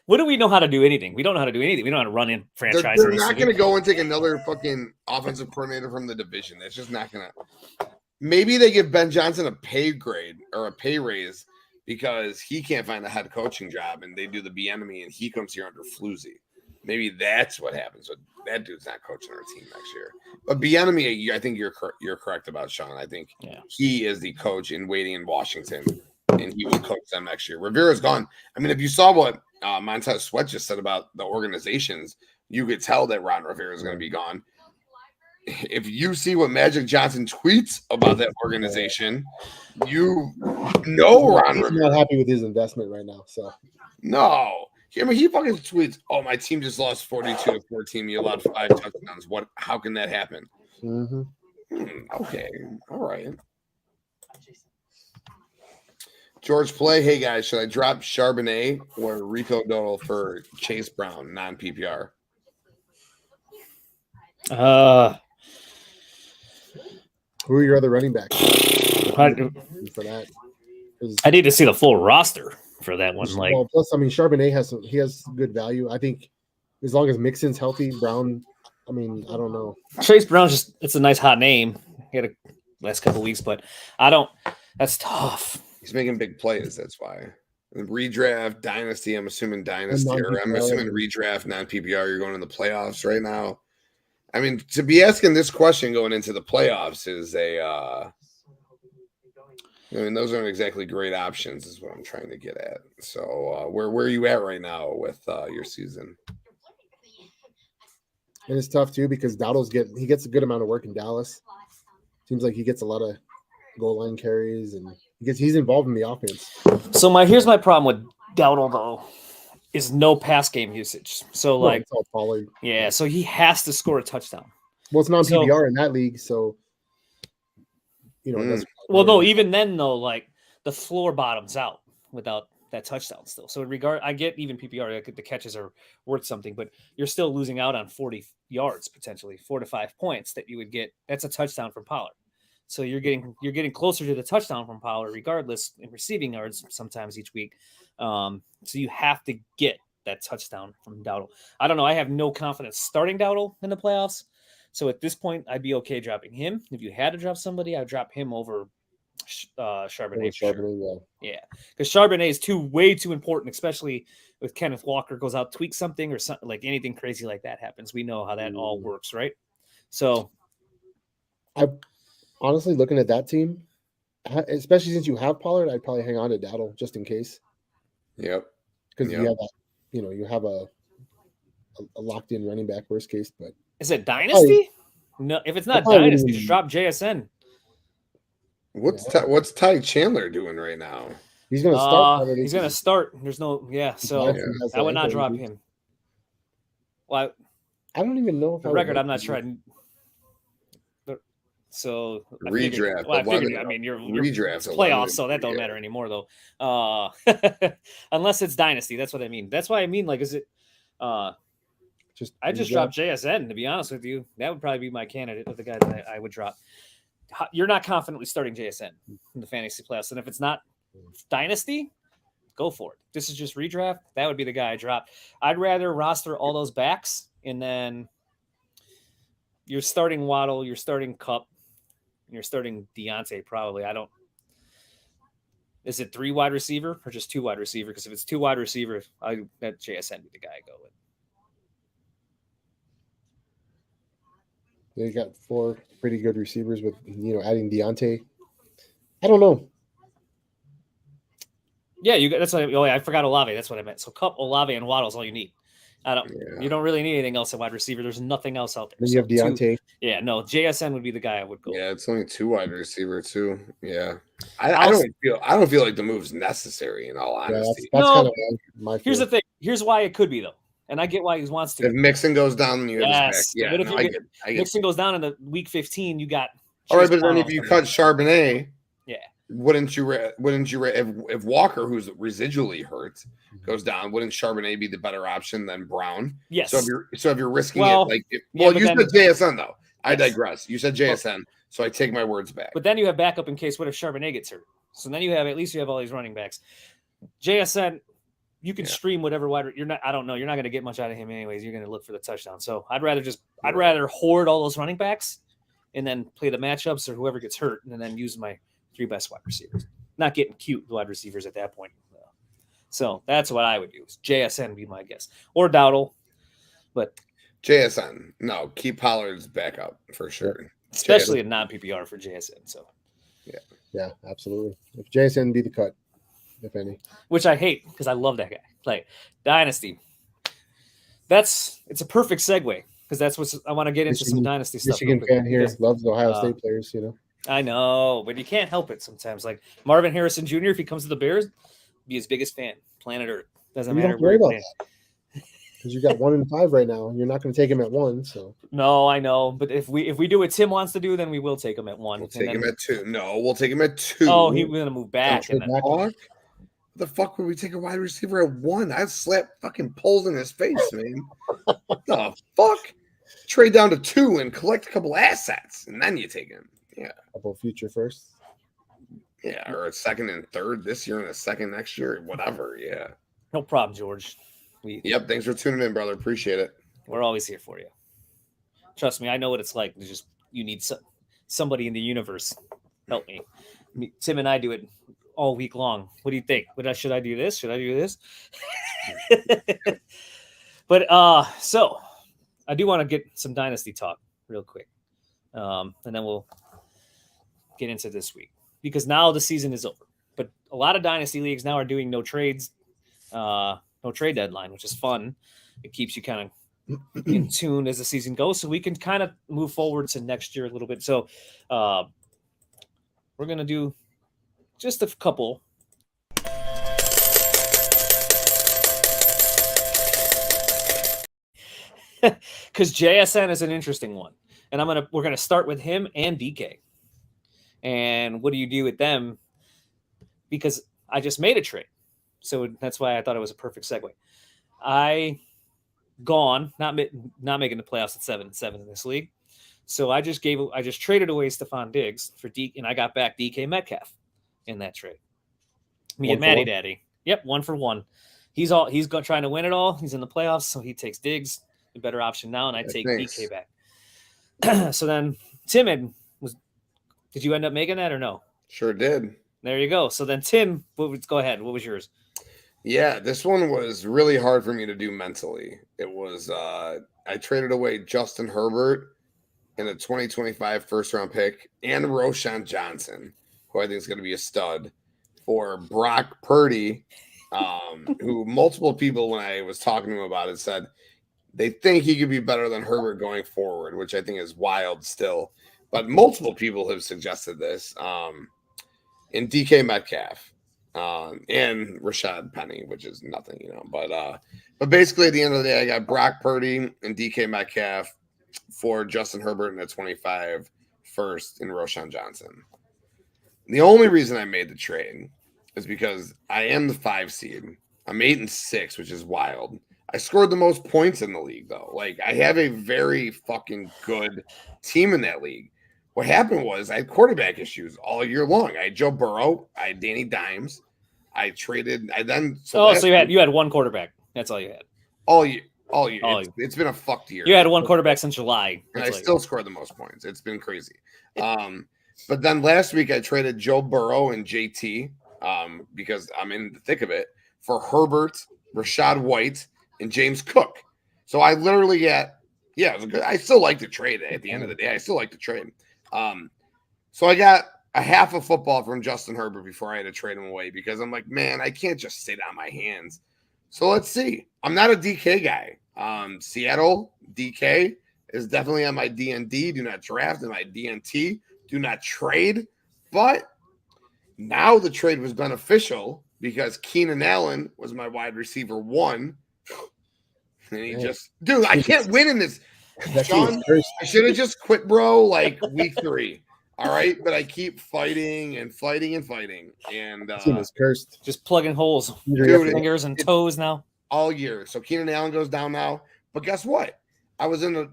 What do we know how to do anything? We don't know how to do anything. We don't know how to run in franchise. They're not going to go and take another fucking offensive coordinator from the division. That's just not going to. Maybe they give Ben Johnson a pay grade or a pay raise because he can't find a head coaching job, and they do the Bieniemy, and he comes here under Floozy. Maybe that's what happens. But that dude's not coaching our team next year. But Bieniemy, I think you're correct about Sean. I think he is the coach in waiting in Washington, and he will coach them next year. Rivera's gone. I mean, if you saw what Montez Sweat just said about the organizations, you could tell that Ron Rivera is going to be gone. If you see what Magic Johnson tweets about that organization, you know Ron Rivera. He's not happy with his investment right now. So no. I mean, he fucking tweets, "Oh, my team just lost 42-14. You allowed 5 touchdowns. What? How can that happen?" Okay, all right. George Play, hey guys, should I drop Charbonnet or Rico Dowdle for Chase Brown, non-PPR? Who are your other running backs for that? I need to see the full roster for that one. Plus, I mean, Charbonnet has good value. I think as long as Mixon's healthy, Brown. I mean, I don't know. Chase Brown it's a nice hot name. He had a last couple of weeks, but I don't. That's tough. He's making big plays. That's why. Redraft, dynasty. I'm assuming dynasty, or I'm assuming redraft, non-PPR. You're going in the playoffs right now. I mean, to be asking this question going into the playoffs is I mean, those aren't exactly great options, is what I'm trying to get at. So, where are you at right now with your season? And it's tough too because he gets a good amount of work in Dallas. Seems like he gets a lot of goal line carries and he's involved in the offense. So here's my problem with Dowdle though, is no pass game usage. So it's all Pollard. Yeah, so he has to score a touchdown. Well, it's non-PPR in that league, so that's no, even then though, the floor bottoms out without that touchdown still. So I get even PPR, the catches are worth something, but you're still losing out on 40 yards potentially, 4 to 5 points that you would get. That's a touchdown from Pollard. So you're getting closer to the touchdown from Pollard regardless in receiving yards sometimes each week. So you have to get that touchdown from Dowdle. I don't know. I have no confidence starting Dowdle in the playoffs. So at this point, I'd be okay dropping him. If you had to drop somebody, I'd drop him over Charbonnet. Yeah, because Charbonnet is way too important, especially with Kenneth Walker goes out, tweaks something or something, like anything crazy like that happens. We know how that all works, right? So, I honestly looking at that team, especially since you have Pollard, I'd probably hang on to Dowdle just in case. Yep, because you have you have a locked-in running back worst case, but. Is it dynasty? No, if it's not dynasty, just drop JSN. What's Ty Chandler doing right now? He's going to start. He's going to start. There's no So I would not drop him. Well, I don't even know. For the record, I'm not sure. So redraft. I mean, you're redraft playoffs, so that don't matter anymore, though. Unless it's dynasty, that's what I mean. That's why I mean, is it? I just dropped JSN, to be honest with you. That would probably be my candidate of the guy that I would drop. You're not confidently starting JSN in the fantasy playoffs. And if it's not dynasty, go for it. This is just redraft. That would be the guy I drop. I'd rather roster all those backs, and then you're starting Waddle, you're starting Kupp, you're starting Deontay probably. Is it 3 wide receiver or just 2 wide receiver? Because if it's 2 wide receiver, that JSN would be the guy I go with. They got 4 pretty good receivers with, adding Deontay. I don't know. Yeah, that's what I forgot Olave. That's what I meant. So Kupp, Olave, and Waddle is all you need. You don't really need anything else at wide receiver. There's nothing else out there. Then you have Deontay. JSN would be the guy I would go. Yeah, it's only 2 wide receiver too. Yeah, I don't feel like the move's necessary. In all honesty, that's kind of my. Here's the thing. Here's why it could be though. And I get why he wants to. If Mixon goes down, then you have his back. Yeah, but if Mixon goes down in the week 15, you got. All right, but then if you cut Charbonnet, wouldn't you if Walker, who's residually hurt, goes down, wouldn't Charbonnet be the better option than Brown? Yes. So if you're risking Well, it, like yeah, you then, said JSN though. I yes. digress. You said JSN, so I take my words back. But then you have backup in case what if Charbonnet gets hurt? So then you have all these running backs. JSN, you can stream whatever wide. You're not. I don't know. You're not going to get much out of him anyways. You're going to look for the touchdown. So I'd rather hoard all those running backs and then play the matchups or whoever gets hurt, and then use my 3 best wide receivers. Not getting cute wide receivers at that point. So that's what I would do. JSN would be my guess, or Dowdle, but JSN, no, keep Pollard's backup for sure, especially in non-PPR for JSN. So yeah, absolutely. If JSN be the cut, if any, which I hate because I love that guy. Like Dynasty, it's a perfect segue because that's what I want to get into some Dynasty stuff. Michigan fan here loves Ohio State players, I know, but you can't help it sometimes. Like Marvin Harrison Jr., if he comes to the Bears, be his biggest fan, planet Earth. Doesn't matter where he plays. Because you got 1 in 5 right now, and you're not going to take him at 1. So no, I know, but if we do what Tim wants to do, then we will take him at 1. We'll take him at 2. No, we'll take him at 2. Oh, he's going to move back. What the fuck would we take a wide receiver at 1? I'd slap fucking poles in his face, man. What the fuck? Trade down to 2 and collect a couple assets, and then you take him. Yeah. Couple future first. Yeah, or a 2nd and 3rd this year and a 2nd next year, whatever. Yeah. No problem, George. Yep. Thanks for tuning in, brother. Appreciate it. We're always here for you. Trust me, I know what it's like. You need somebody in the universe. Help me. Tim and I do it all week long. What do you think? Should I do this? Should I do this? But so I do want to get some Dynasty talk real quick. And then we'll get into this week because now the season is over. But a lot of Dynasty leagues now are doing no trades, no trade deadline, which is fun. It keeps you kind of in tune as the season goes, so we can kind of move forward to next year a little bit. So we're going to do just a couple. Because JSN is an interesting one. And we're gonna start with him and DK. And what do you do with them? Because I just made a trade, so that's why I thought it was a perfect segue. Not making the playoffs at 7-7 in this league, so I just traded away Stephon Diggs for and I got back DK Metcalf in that trade. Me and Matty Daddy, yep, 1 for 1. He's trying to win it all. He's in the playoffs, so he takes Diggs, the better option now, and I take DK back. So then Tim did you end up making that or no? Sure did. There you go. So then Tim, go ahead. What was yours? Yeah, this one was really hard for me to do mentally. It was I traded away Justin Herbert in a 2025 first-round pick and Roshan Johnson, who I think is going to be a stud, for Brock Purdy, who multiple people, when I was talking to him about it, said they think he could be better than Herbert going forward, which I think is wild still. But multiple people have suggested this in DK Metcalf and Rashad Penny, which is nothing, But basically, at the end of the day, I got Brock Purdy and DK Metcalf for Justin Herbert in a 25 first in Roshan Johnson. The only reason I made the trade is because I am the 5 seed. I'm 8-6, which is wild. I scored the most points in the league, though. Like, I have a very fucking good team in that league. What happened was I had quarterback issues all year long. I had Joe Burrow. I had Danny Dimes. I traded. So you had one quarterback. That's all you had. All year. It's been a fucked year. You had one quarterback since July. And I still scored the most points. It's been crazy. But then last week I traded Joe Burrow and JT because I'm in the thick of it for Herbert, Rashad White, and James Cook. So I literally it was good. I still like to trade at the end of the day. I still like to trade. So I got a half of football from Justin Herbert before I had to trade him away because I'm like, man, I can't just sit on my hands. So let's see. I'm not a DK guy. Seattle DK is definitely on my DND. Do not draft. In my DNT. Do not trade. But now the trade was beneficial because Keenan Allen was my wide receiver 1. And I can't win in this. Sean, I should have just quit, bro, like week 3. All right, but I keep fighting and fighting and fighting, and Team is cursed. Just plugging holes, Dude, fingers and toes now. all year. So Keenan Allen goes down now, but guess what? I wasn't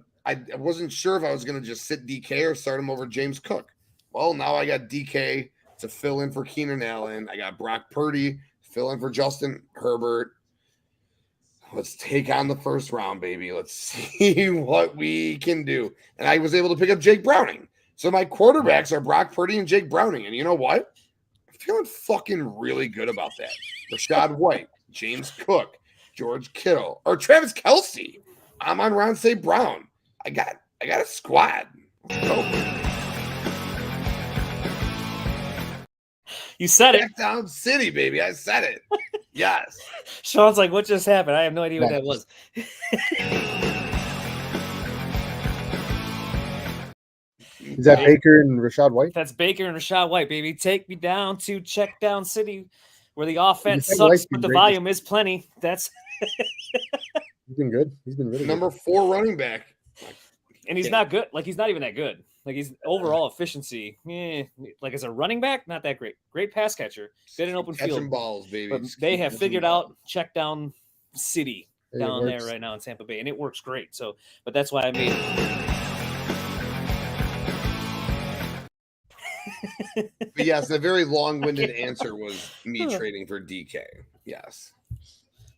sure if I was going to just sit DK or start him over James Cook. Well, now I got DK to fill in for Keenan Allen. I got Brock Purdy to fill in for Justin Herbert. Let's take on the first round, baby. Let's see what we can do. And I was able to pick up Jake Browning. So my quarterbacks are Brock Purdy and Jake Browning. And you know what? I'm feeling fucking really good about that. Rashad White, James Cook, George Kittle, or Travis Kelce. I'm on Ron St. Brown. I got a squad. Let's go. You said it. Back down city, baby. I said it. Yes. Sean's like, what just happened? I have no idea what that was. Is that Baker and Rashad White? That's Baker and Rashad White, baby. Take me down to check down city where the offense Rashad sucks, White's but been the great volume is plenty. That's He's been good. He's been really Number good. 4 running back. and he's not good. Like he's not even that good. Like he's overall efficiency. Like as a running back, not that great. Great pass catcher. Good in open Catching field. balls, baby. But Just they keep have catching figured balls. out check down city It down there works. right now in Tampa Bay, and it works great. So, but that's why I made. But yes, a very long-winded answer was me trading for DK. Yes.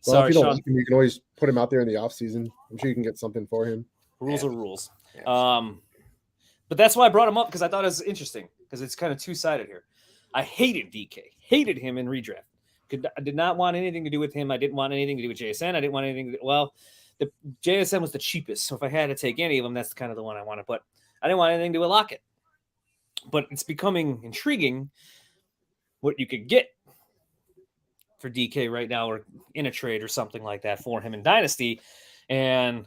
Well, Sorry, if you don't Sean. like him, you can always put him out there in the offseason. I'm sure you can get something for him. Rules are rules. Yeah. But that's why I brought him up because I thought it was interesting because it's kind of two-sided here. I hated DK, hated him in redraft. I did not want anything to do with him. I didn't want anything to do with JSN. I didn't want anything. The JSN was the cheapest, so if I had to take any of them, that's kind of the one I wanted. But I didn't want anything to do with Lockett. But it's becoming intriguing what you could get for DK right now, or in a trade or something like that for him in Dynasty, and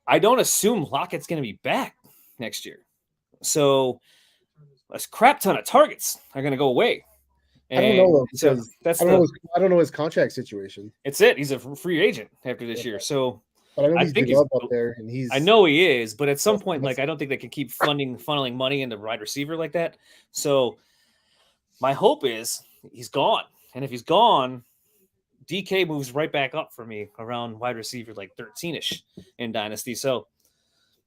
I don't assume Lockett's going to be back next year. So a crap ton of targets are going to go away. I don't know though, So because that's I don't know his contract situation. it's it. He's a free agent after this year. So But I know I he's think beloved up there, and he's. I know he is, but at some That's- point, like I don't think they can keep funneling money into wide receiver like that. So my hope is he's gone. And if he's gone, DK moves right back up for me around wide receiver like 13-ish in Dynasty. So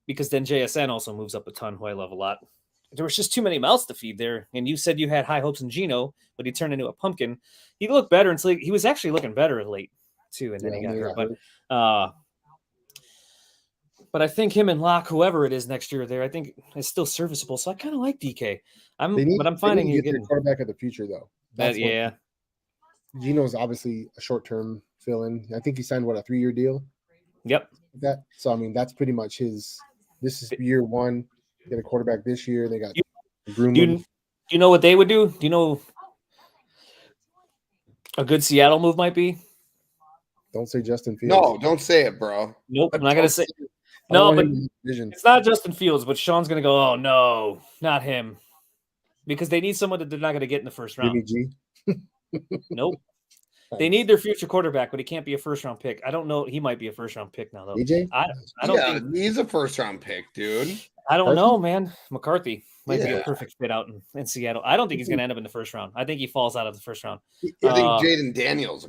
because then JSN also moves up a ton, who I love a lot. There was just too many mouths to feed there. And you said you had high hopes in Geno, but he turned into a pumpkin. He looked better until he was actually looking better late too, and then he got hurt. But I think him and Locke, whoever it is next year there, I think is still serviceable. So I kind of like DK. I'm finding you you get their getting quarterback of the future though. that. What- Yeah. Gino's obviously a short-term fill-in. I think he signed a 3-year deal. Yep. That so I mean that's pretty much his. This is year one. Get a quarterback this year. They got Do Groomer. you know what they would do? Do you know a good Seattle move might be? Don't say Justin Fields. No, don't say it, bro. Nope. I'm not gonna say. I don't No, want but him in the division. it's not Justin Fields. But Sean's gonna go. Oh no, not him, because they need someone that they're not gonna get in the first round. Jimmy G. Nope. They need their future quarterback, but he can't be a first-round pick. I don't know. He might be a first-round pick now, though. AJ. I don't Yeah, think. he's a first-round pick, dude. I don't McCarthy? know, man. McCarthy might be a Yeah. perfect fit out in Seattle. I don't think he's going to end up in the first round. I think he falls out of the first round. I think Jaden Daniels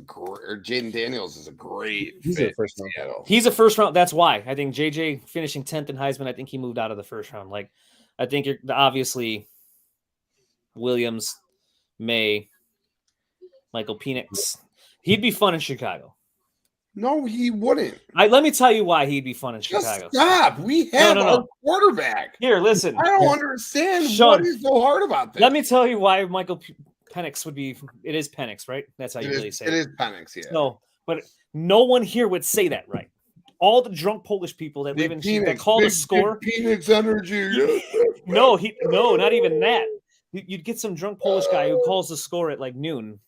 is a great He's fit a first in round. Seattle. He's a first round. That's why I think JJ finishing 10th in Heisman. I think he moved out of the first round. Like, I think you're obviously Williams, May, Michael Penix. He'd be fun in Chicago. No, he wouldn't. Let me tell you why he'd be fun in Just Chicago. stop. We have No. our quarterback. Here, listen. I don't understand Sean, what is so hard about that. Let me tell you why Michael Penix would be. It is Penix, right? That's how you really say it is Penix, yeah. No, but no one here would say that, right? All the drunk Polish people that live in that call the score. Penix energy. No, not even that. You'd get some drunk Polish guy who calls the score at like noon,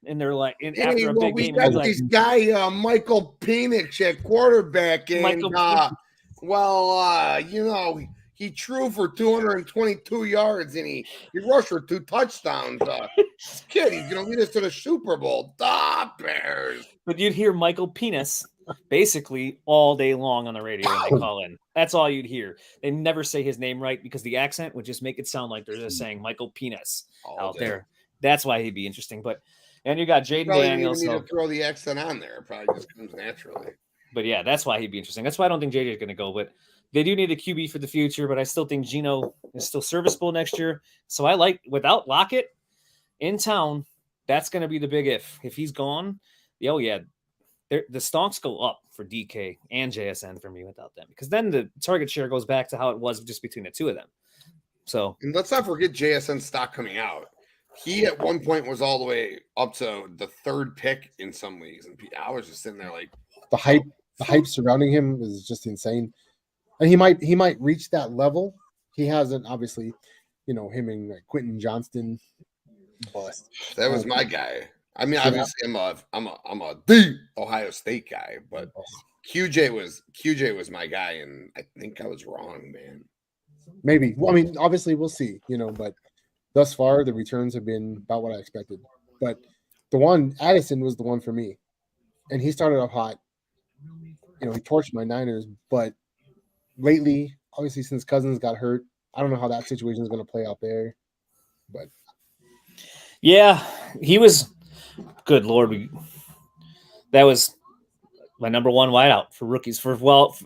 and they're like, after a big we game, got he's like, this guy, Michael Penix at quarterback, and Michael he threw for 222 yards and he rushed for 2 touchdowns. This kid, he's gonna lead us to the Super Bowl. Pop Bears. But you'd hear Michael Penis basically all day long on the radio when they call in. That's all you'd hear. They never say his name right because the accent would just make it sound like they're just saying Michael Penis out there. That's why he'd be interesting. And you got Jaden Daniels. You need to throw the accent on there. It probably just comes naturally. But yeah, that's why he'd be interesting. That's why I don't think JJ is going to go. But they do need a QB for the future. But I still think Geno is still serviceable next year. So I like, without Lockett in town, that's going to be the big if. If he's gone, oh yeah, the stonks go up for DK and JSN for me without them. Because then the target share goes back to how it was just between the two of them. So, and let's not forget JSN stock coming out. He at one point was all the way up to the 3rd pick in some leagues. And I was just sitting there like, the hype surrounding him is just insane. And he might reach that level. He hasn't, obviously, him and like Quentin Johnston bust. That was my guy. I mean, obviously, I'm a the Ohio State guy, but QJ was my guy, and I think I was wrong, man. Maybe. Well, I mean, obviously, we'll see. But thus far, the returns have been about what I expected. But the one Addison was the one for me, and he started off hot. He torched my Niners, but lately, obviously, since Cousins got hurt, I don't know how that situation is going to play out there. But yeah, he was. Good Lord, that was my number one wideout for rookies for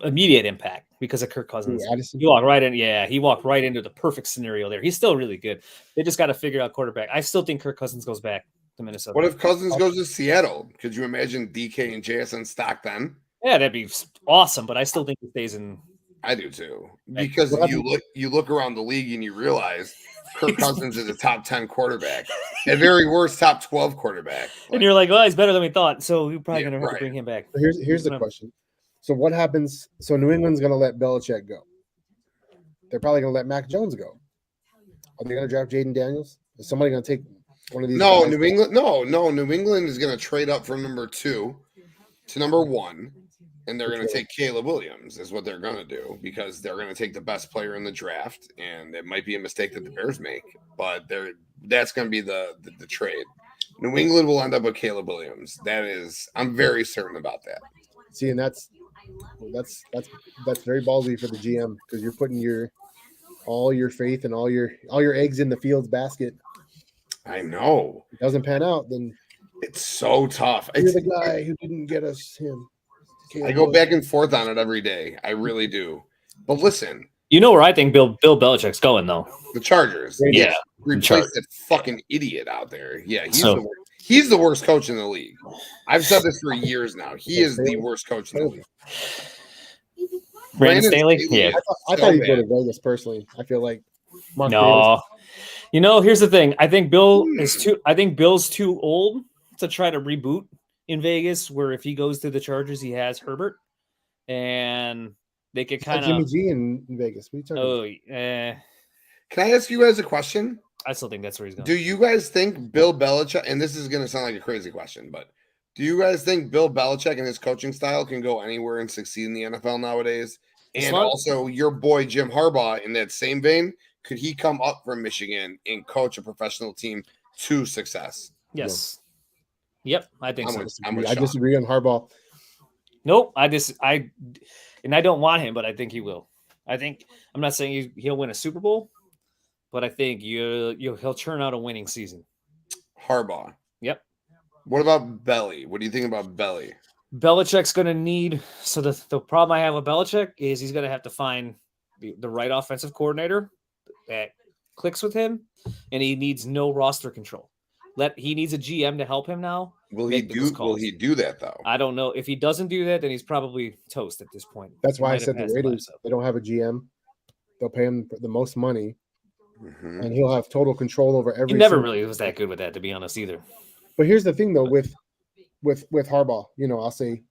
immediate impact because of Kirk Cousins. He walked right in. Yeah, he walked right into the perfect scenario there. He's still really good. They just got to figure out quarterback. I still think Kirk Cousins goes back to Minnesota. What if Cousins goes to Seattle? Could you imagine DK and JSN stock then? Yeah, that'd be awesome. But I still think he stays in. I do too, because you look around the league and you realize Kirk Cousins is a top 10 quarterback, at very worst top 12 quarterback. And you're like, well, he's better than we thought, so we're probably going to have to bring him back. So here's the question. So what happens? So New England's going to let Belichick go. They're probably going to let Mac Jones go. Are they going to draft Jaden Daniels? Is somebody going to take one of these? No, New England. No. New England is going to trade up from number 2 to number 1. And they're going to take Caleb Williams is what they're going to do because they're going to take the best player in the draft. And it might be a mistake that the Bears make, but that's going to be the trade. New England will end up with Caleb Williams. I'm very certain about that. See, and that's very ballsy for the GM because you're putting all your faith and all your eggs in the Fields basket. I know. If it doesn't pan out, then it's so tough. You're the guy who didn't get us him. I go back and forth on it every day. I really do. But listen. Where I think Bill Belichick's going, though? The Chargers. Yeah. Replace that fucking idiot out there. Yeah, he's the worst coach in the league. I've said this for years now. He is the worst coach in the league. Brandon Staley? Yeah. I thought he'd go to Vegas personally. I feel like Mark No. Davis. Here's the thing. I think Bill's too old to try to reboot in Vegas, where if he goes to the Chargers, he has Herbert, and they could kind of Jimmy G in Vegas. Can I ask you guys a question? I still think that's where he's going. Do you guys think Bill Belichick, and this is going to sound like a crazy question, but do you guys think Bill Belichick and his coaching style can go anywhere and succeed in the NFL nowadays? And also your boy Jim Harbaugh, in that same vein, could he come up from Michigan and coach a professional team to success? Yes. Yep, I think so. I disagree on Harbaugh. Nope, I don't want him, but I think he will. I'm not saying he'll win a Super Bowl, but I think he'll turn out a winning season. Harbaugh. Yep. What about Belly? What do you think about Belly? Belichick's going to need – so the problem I have with Belichick is he's going to have to find the right offensive coordinator that clicks with him, and he needs no roster control. He needs a GM to help him now. Will he do that though? I don't know. If he doesn't do that, then he's probably toast at this point. That's why I said the Raiders, they don't have a GM. They'll pay him the most money, and he'll have total control over everything. He never really was that good with that, to be honest, either. But here's the thing, though, with Harbaugh, I'll say,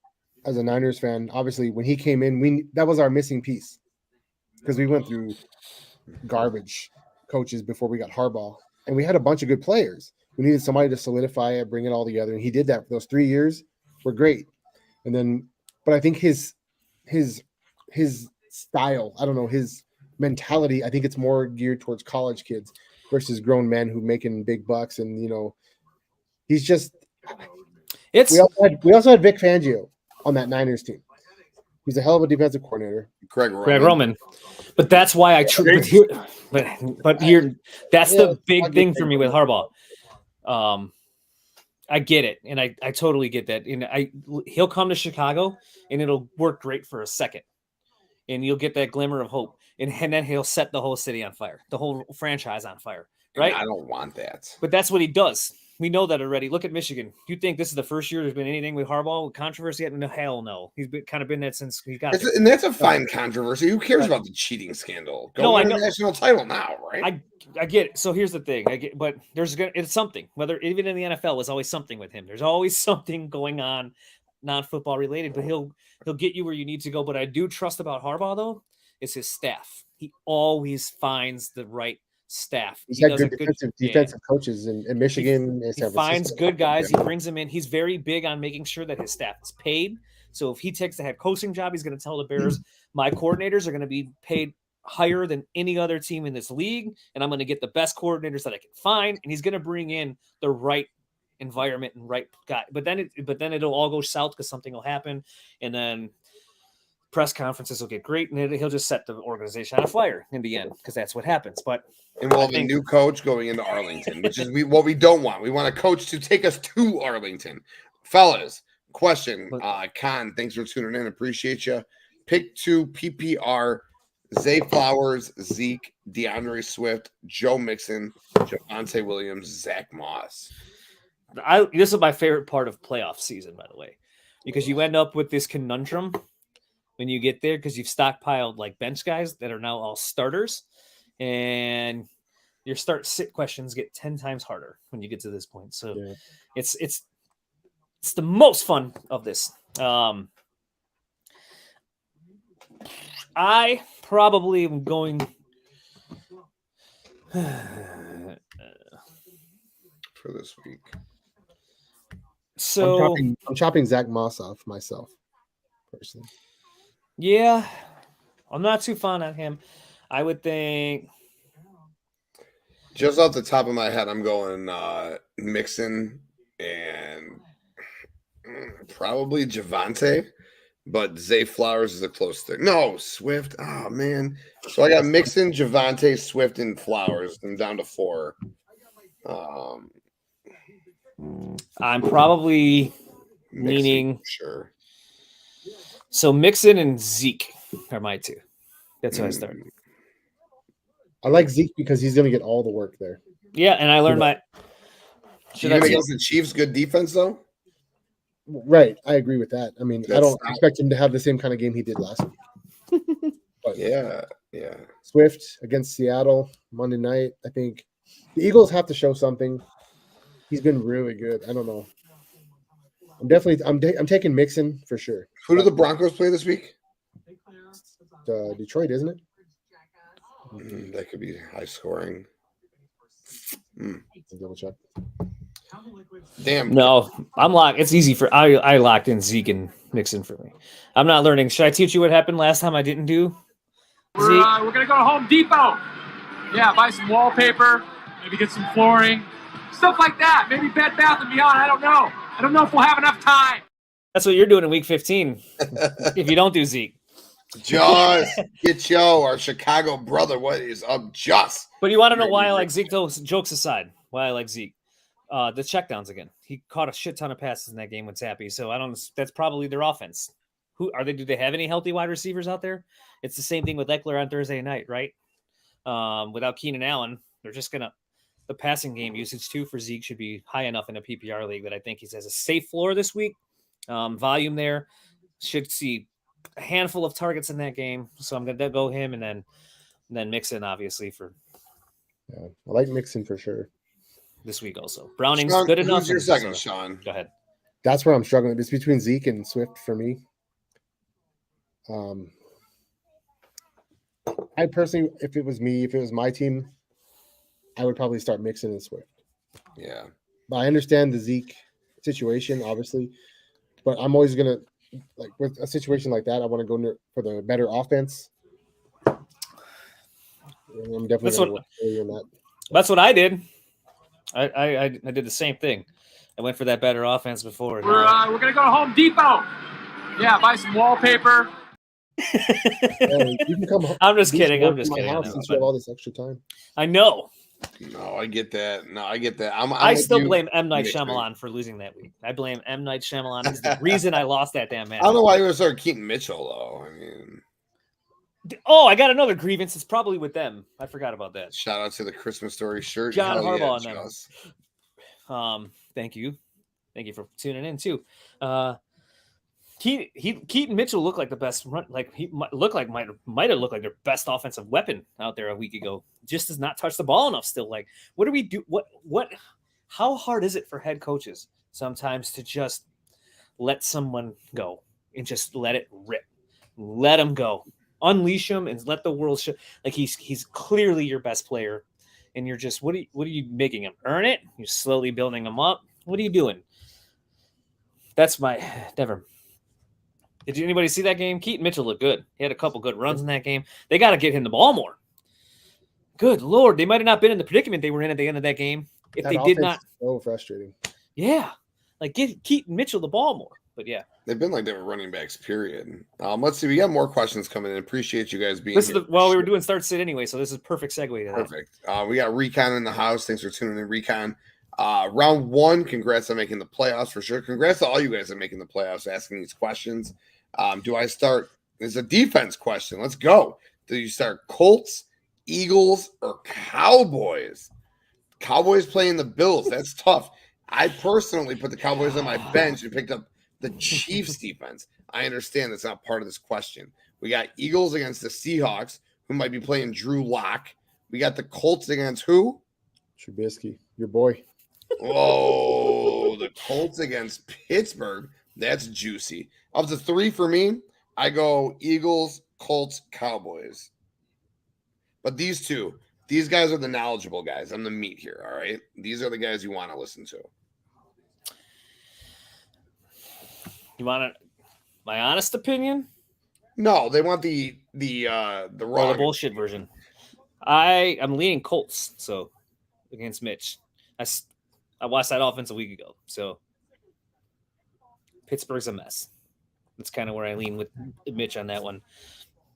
as a Niners fan, obviously when he came in, that was our missing piece because we went through garbage coaches before we got Harbaugh, and we had a bunch of good players. We needed somebody to solidify it, bring it all together, and he did that for those 3 years. Were great, and then, but I think his style, I don't know, his mentality, I think it's more geared towards college kids versus grown men who making big bucks, and he's just. It's we also had Vic Fangio on that Niners team. He's a hell of a defensive coordinator. Greg Roman. But that's why I but here that's the big thing for me with Harbaugh. I get it, and I totally get that. And he'll come to Chicago, and it'll work great for a second, and you'll get that glimmer of hope, and then he'll set the whole city on fire, the whole franchise on fire, right? I don't want that. But that's what he does. We know that already. Look at Michigan. You think this is the first year there's been anything with Harbaugh with controversy? No, hell no. He's kind of been that since he got there. And that's a fine controversy. Who cares about the cheating scandal? Go win a national title now, right? I get it. So here's the thing. But it's something. Whether even in the NFL, there's always something with him. There's always something going on, non-football related. But he'll get you where you need to go. But I do trust about Harbaugh though is his staff. He always finds the right staff. He's had good defensive coaches in Michigan. He finds good guys. He brings them in. He's very big on making sure that his staff is paid. So if he takes the head coaching job, he's going to tell the Bears, my coordinators are going to be paid higher than any other team in this league, and I'm going to get the best coordinators that I can find. And he's going to bring in the right environment and right guy. But then it'll all go south because something will happen, and then press conferences will get great, and he'll just set the organization on fire in the end because that's what happens. But we'll have a new coach going into Arlington, which is what we don't want. We want a coach to take us to Arlington. Fellas, question. Con, thanks for tuning in. Appreciate you. Pick 2 PPR, Zay Flowers, Zeke, DeAndre Swift, Joe Mixon, Javonte Williams, Zach Moss. This is my favorite part of playoff season, by the way, because you end up with this conundrum when you get there because you've stockpiled like bench guys that are now all starters, and your start-sit questions get 10 times harder when you get to this point. So it's the most fun of this. I probably am going for this week. So I'm chopping Zach Moss off myself personally. Yeah, I'm not too fond on him. I would think just off the top of my head, I'm going Mixon and probably Javonte, but Zay Flowers is a close thing. No, Swift. Oh man. So I got Mixon, Javonte, Swift, and Flowers. I'm down to 4. I'm probably leaning sure. So Mixon and Zeke are my 2. That's how I started. I like Zeke because he's going to get all the work there. Yeah, and I learned my. Should I against the Chiefs' good defense though? Right, I agree with that. I mean, I don't expect him to have the same kind of game he did last week. But yeah. Swift against Seattle Monday night. I think the Eagles have to show something. He's been really good. I don't know. I'm taking Mixon for sure. Who do the Broncos play this week? Detroit, isn't it? That could be high scoring. Double check. Damn. No, I'm locked. It's easy for I locked in Zeke and Mixon for me. I'm not learning. Should I teach you what happened last time I didn't do? We're gonna go to Home Depot. Yeah, buy some wallpaper, maybe get some flooring, stuff like that. Maybe Bed Bath & Beyond. I don't know. I don't know if we'll have enough time. That's what you're doing in week 15. If you don't do Zeke. Just get Joe, our Chicago brother. What is up, just? But you want to know why I like Zeke, though? Jokes aside, why I like Zeke. The checkdowns again. He caught a shit ton of passes in that game with Tappy. So I don't. That's probably their offense. Who are they? Do they have any healthy wide receivers out there? It's the same thing with Eckler on Thursday night, right? Without Keenan Allen, they're just gonna. The passing game usage too for Zeke should be high enough in a PPR league that I think he has a safe floor this week. Volume there should see a handful of targets in that game, so I'm gonna go him and then Mixon obviously for. Yeah, I like Mixon for sure. This week also, Browning's Sean, good enough. Who's your second, Sean? Go ahead. That's where I'm struggling. It's between Zeke and Swift for me. I personally, if it was my team, I would probably start Mixon and Swift. Yeah. But I understand the Zeke situation, obviously. But I'm always going to, like, with a situation like that, I want to go for the better offense. And I'm definitely going to work on that. That's what I did. I did the same thing. I went for that better offense before. We're gonna go to Home Depot. Yeah, buy some wallpaper. Hey, you can come. I'm just do some kidding. work I'm just in my kidding. house I know, since you have all this extra time. I know. No, I get that. I still with you. blame M. Night Makes sense. Shyamalan for losing that week. I blame M. Night Shyamalan. He's the reason I lost that damn match. I don't know why you would start Keaton Mitchell though. I mean, Oh, I got another grievance. It's probably with them. I forgot about that. shout out to the Christmas Story shirt. John Hell Harbaugh yeah, and them. Joss. Thank you for tuning in too. Keaton Mitchell looked like the best run. Like he might have looked like their best offensive weapon out there a week ago. Just does not touch the ball enough. Still, like, what do we do? What? How hard is it for head coaches sometimes to just let someone go and just let it rip, let him go, unleash him, and let the world show? Like he's clearly your best player, and you're just what are you making him earn it? You're slowly building him up. What are you doing? That's my never. Did anybody see that game? Keaton Mitchell looked good. He had a couple good runs in that game. They got to get him the ball more. Good Lord. They might have not been in the predicament they were in at the end of that game if they did not. So frustrating. Yeah. Like, give Keaton Mitchell the ball more. But, yeah. They've been like they were running backs, period. Let's see. We got more questions coming in. Appreciate you guys being here. We were doing start sit anyway, so this is perfect segue to that. Perfect. We got Recon in the house. Thanks for tuning in, Recon. Round 1, congrats on making the playoffs for sure. Congrats to all you guys on making the playoffs, asking these questions. Do I start? It's a defense question. Let's go. Do you start Colts, Eagles, or Cowboys? Cowboys playing the Bills. That's tough. I personally put the Cowboys on my bench and picked up the Chiefs defense. I understand that's not part of this question. We got Eagles against the Seahawks, who might be playing Drew Lock. We got the Colts against who? Trubisky, your boy. Whoa, the Colts against Pittsburgh. That's juicy. Of the 3 for me, I go Eagles, Colts, Cowboys. But these guys are the knowledgeable guys. I'm the meat here, all right? These are the guys you want to listen to. You want my honest opinion? No, they want the wrong the bullshit version. I'm leaning Colts, so against Mitch. I watched that offense a week ago, so Pittsburgh's a mess. That's kind of where I lean with Mitch on that one.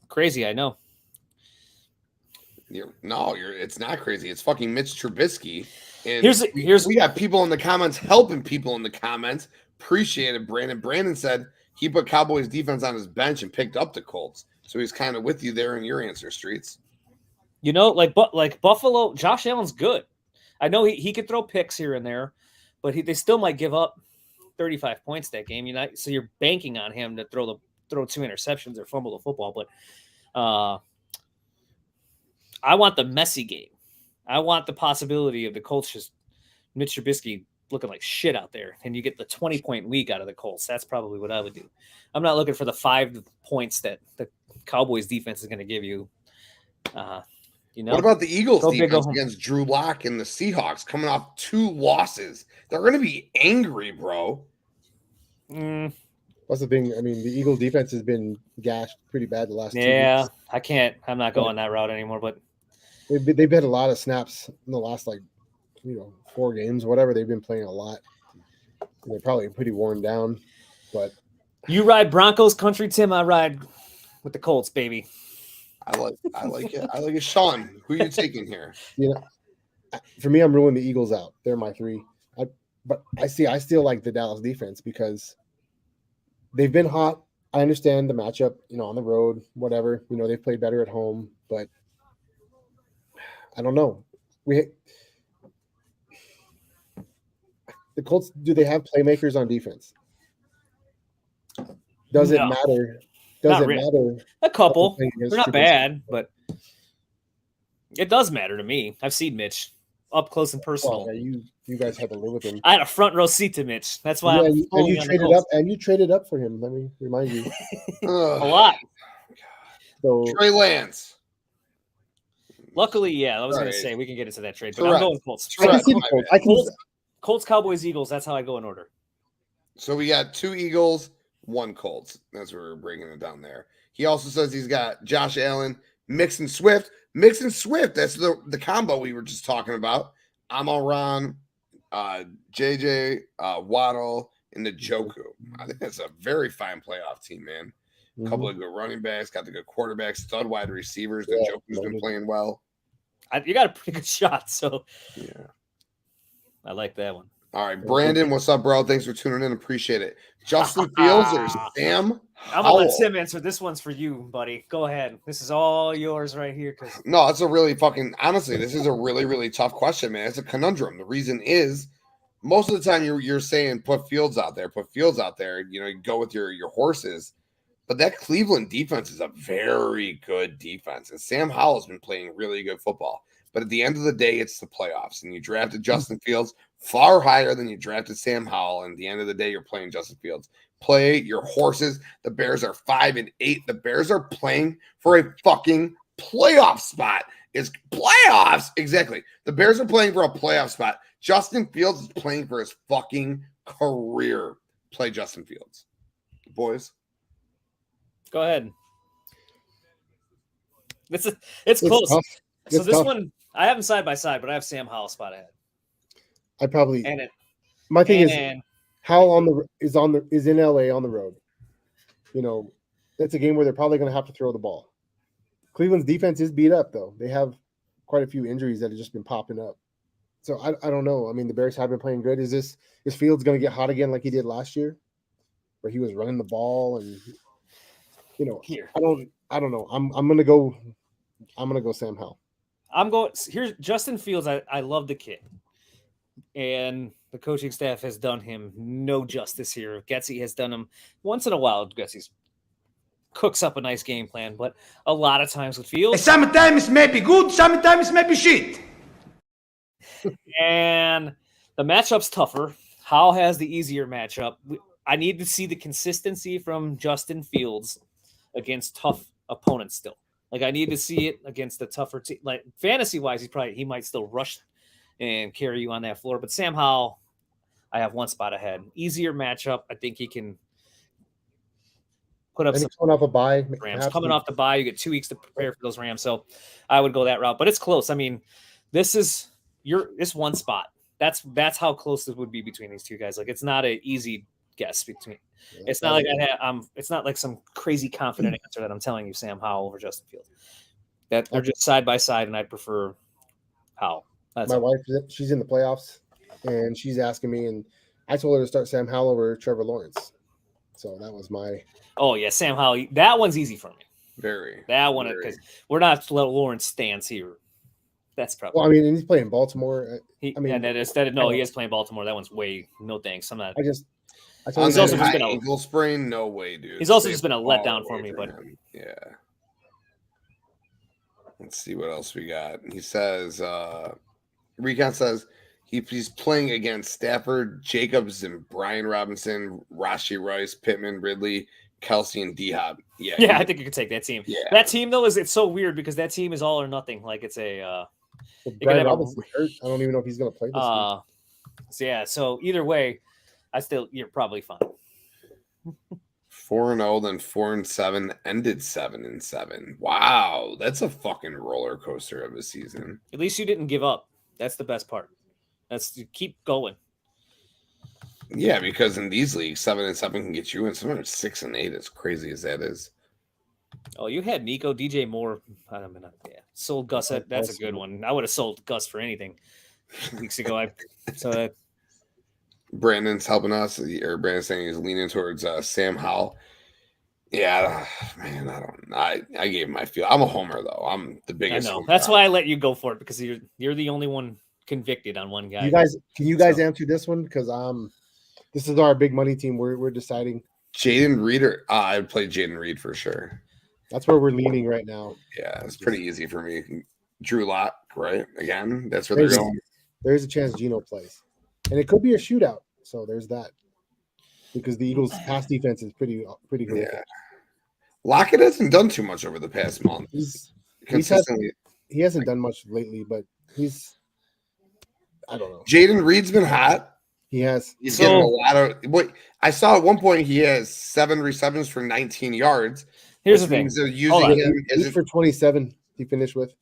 Crazy, I know. It's not crazy. It's fucking Mitch Trubisky. And we got people in the comments helping people in the comments. Appreciate it, Brandon. Brandon said he put Cowboys defense on his bench and picked up the Colts. So he's kind of with you there in your answer, Streets. You know, like Buffalo, Josh Allen's good. I know he could throw picks here and there, but they still might give up 35 points that game. So you're banking on him to throw 2 interceptions or fumble the football. But I want the messy game. I want the possibility of the Colts just Mitch Trubisky looking like shit out there, and you get the 20-point week out of the Colts. That's probably what I would do. I'm not looking for the 5 points that the Cowboys defense is going to give you. What about the Eagles defense against Drew Lock and the Seahawks coming off 2 losses? They're going to be angry, bro. That's the thing. I mean, the Eagles defense has been gashed pretty bad the last 2 weeks. Yeah, I'm not going that route anymore, but they've had a lot of snaps in the last 4 games, whatever. They've been playing a lot. They're probably pretty worn down, but you ride Broncos country, Tim. I ride with the Colts, baby. I like it. I like it. Sean, who are you taking here? For me, I'm ruling the Eagles out. They're my 3. But I still like the Dallas defense because they've been hot. I understand the matchup, on the road, whatever. They've played better at home, but I don't know. The Colts, do they have playmakers on defense? Does it matter? Does it matter? A couple. They're not bad, but it does matter to me. I've seen Mitch up close and personal. Well, you guys had to live with him. I had a front row seat to Mitch. That's why you traded up for him. Let me remind you. A lot. So Trey Lance. Luckily, I was going to say we can get into that trade, but Correct. I'm going Colts. I can see the Colts. Colts, Cowboys, Eagles. That's how I go in order. So we got 2 Eagles, 1 Colts. That's where we're bringing it down there. He also says he's got Josh Allen, Mixon Swift. Mixon Swift, that's the combo we were just talking about. I'm around JJ, Waddle, and Njoku. I think that's a very fine playoff team, man. A couple of good running backs, got the good quarterbacks, stud wide receivers. Njoku's been playing well. You got a pretty good shot, so yeah, I like that one. All right, Brandon, what's up, bro? Thanks for tuning in. Appreciate it. Justin Fields or Sam I'm going to let Sim answer. This one's for you, buddy. Go ahead. This is all yours right here. No, it's a really honestly, this is a really, really tough question, man. It's a conundrum. The reason is most of the time you're saying put Fields out there. You go with your horses. But that Cleveland defense is a very good defense. And Sam Howell's been playing really good football. But at the end of the day, it's the playoffs. And you drafted Justin Fields far higher than you drafted Sam Howell. And at the end of the day, you're playing Justin Fields. Play your horses. The Bears are 5-8. The Bears are playing for a fucking playoff spot. It's playoffs. Exactly. The Bears are playing for a playoff spot. Justin Fields is playing for his fucking career. Play Justin Fields. Boys. Go ahead. It's close. Tough. So this one, I have them side by side, but I have Sam Howell spot ahead. My thing is Howell is in LA on the road. That's a game where they're probably going to have to throw the ball. Cleveland's defense is beat up though. They have quite a few injuries that have just been popping up. So I don't know. I mean, the Bears have been playing good. Is Fields going to get hot again like he did last year, where he was running the ball and here? I don't know. I'm gonna go Sam Howell. Here's Justin Fields. I love the kid, and the coaching staff has done him no justice here. Getsy has done him once in a while. Getsy cooks up a nice game plan, but a lot of times with Fields, sometimes maybe good, sometimes maybe shit. And the matchup's tougher. Howell has the easier matchup. I need to see the consistency from Justin Fields against tough opponents still. Like, I need to see it against the tougher team. Like, fantasy-wise, he might still rush and carry you on that floor. But Sam Howell, I have one spot ahead. Easier matchup. I think he can put up some coming off a bye. Rams. Coming off the bye, you get 2 weeks to prepare for those Rams. So I would go that route. But it's close. I mean, this one spot. That's how close this would be between these two guys. Like, it's not an easy guess between. It's not like it's not like some crazy confident answer that I'm telling you Sam Howell over Justin Fields. That they're just side by side, and I prefer Howell. My wife, she's in the playoffs, and she's asking me, and I told her to start Sam Howell over Trevor Lawrence. So that was my. Oh yeah, Sam Howell. That one's easy for me. Very. That one, because we're not Lawrence stands here. That's probably. Well, I mean, and he's playing Baltimore. He is playing Baltimore. That one's way no thanks. I'm not. He's also just been an ankle sprain. No way, dude. He's also just been a letdown for me, but yeah. Let's see what else we got. He says, Recon says he's playing against Stafford, Jacobs, and Brian Robinson, Rashee Rice, Pittman, Ridley, Kelsey, and D-Hop. Yeah, I think you could take that team. Yeah. That team though it's so weird because that team is all or nothing. Like it's a. Brian Robinson hurt. I don't even know if he's going to play this week. So yeah. So either way. You're probably fine. 4-0, then 4-7, ended 7-7. Wow, that's a fucking roller coaster of a season. At least you didn't give up. That's the best part. That's keep going. Yeah, because in these leagues, 7-7 can get you in. Sometimes 6-8, as crazy as that is. Oh, you had Nico, DJ Moore. Sold Gus. That's a good one. I would have sold Gus for anything weeks ago. Brandon's helping us, or Brandon's saying he's leaning towards Sam Howell. Yeah, man, I gave him my feel. I'm a homer though. I'm the biggest. I know. That's why I let you go for it because you're the only one convicted on one guy. Can you guys answer this one? Because this is our big money team. We're deciding. Jaden Reed I'd play Jaden Reed for sure. That's where we're leaning right now. Yeah, it's pretty easy for me. Drew Lock, right? Again, that's where they're going. There's a chance Geno plays. And it could be a shootout. So there's that. Because the Eagles' pass defense is pretty good. Yeah. Lockett hasn't done too much over the past month. He hasn't done much lately, but I don't know. Jaden Reed's been hot. He has. He's getting a lot of I saw at one point he has 7 receptions for 19 yards. Here's the thing. They're using him 8 for 27 he finished with.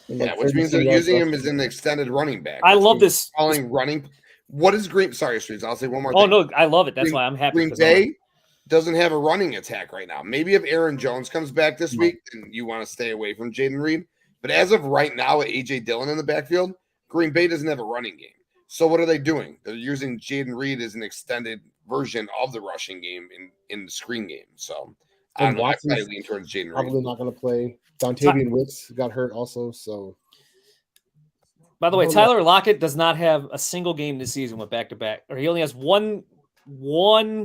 Yeah, which means they're using him as an extended running back. I love this. Calling running What is Green? Sorry, Streets. I'll say one more Oh thing. no, I love it. That's why I'm happy. Green Bay doesn't have a running attack right now. Maybe if Aaron Jones comes back this week, then you want to stay away from Jaden Reed. But as of right now, with AJ Dillon in the backfield, Green Bay doesn't have a running game. So what are they doing? They're using Jaden Reed as an extended version of the rushing game in the screen game. So I don't know. I probably lean towards Jaden Reed. Probably not going to play. Dontavian Wicks got hurt also. So, by the way, Tyler Lockett does not have a single game this season with back-to-back, or he only has one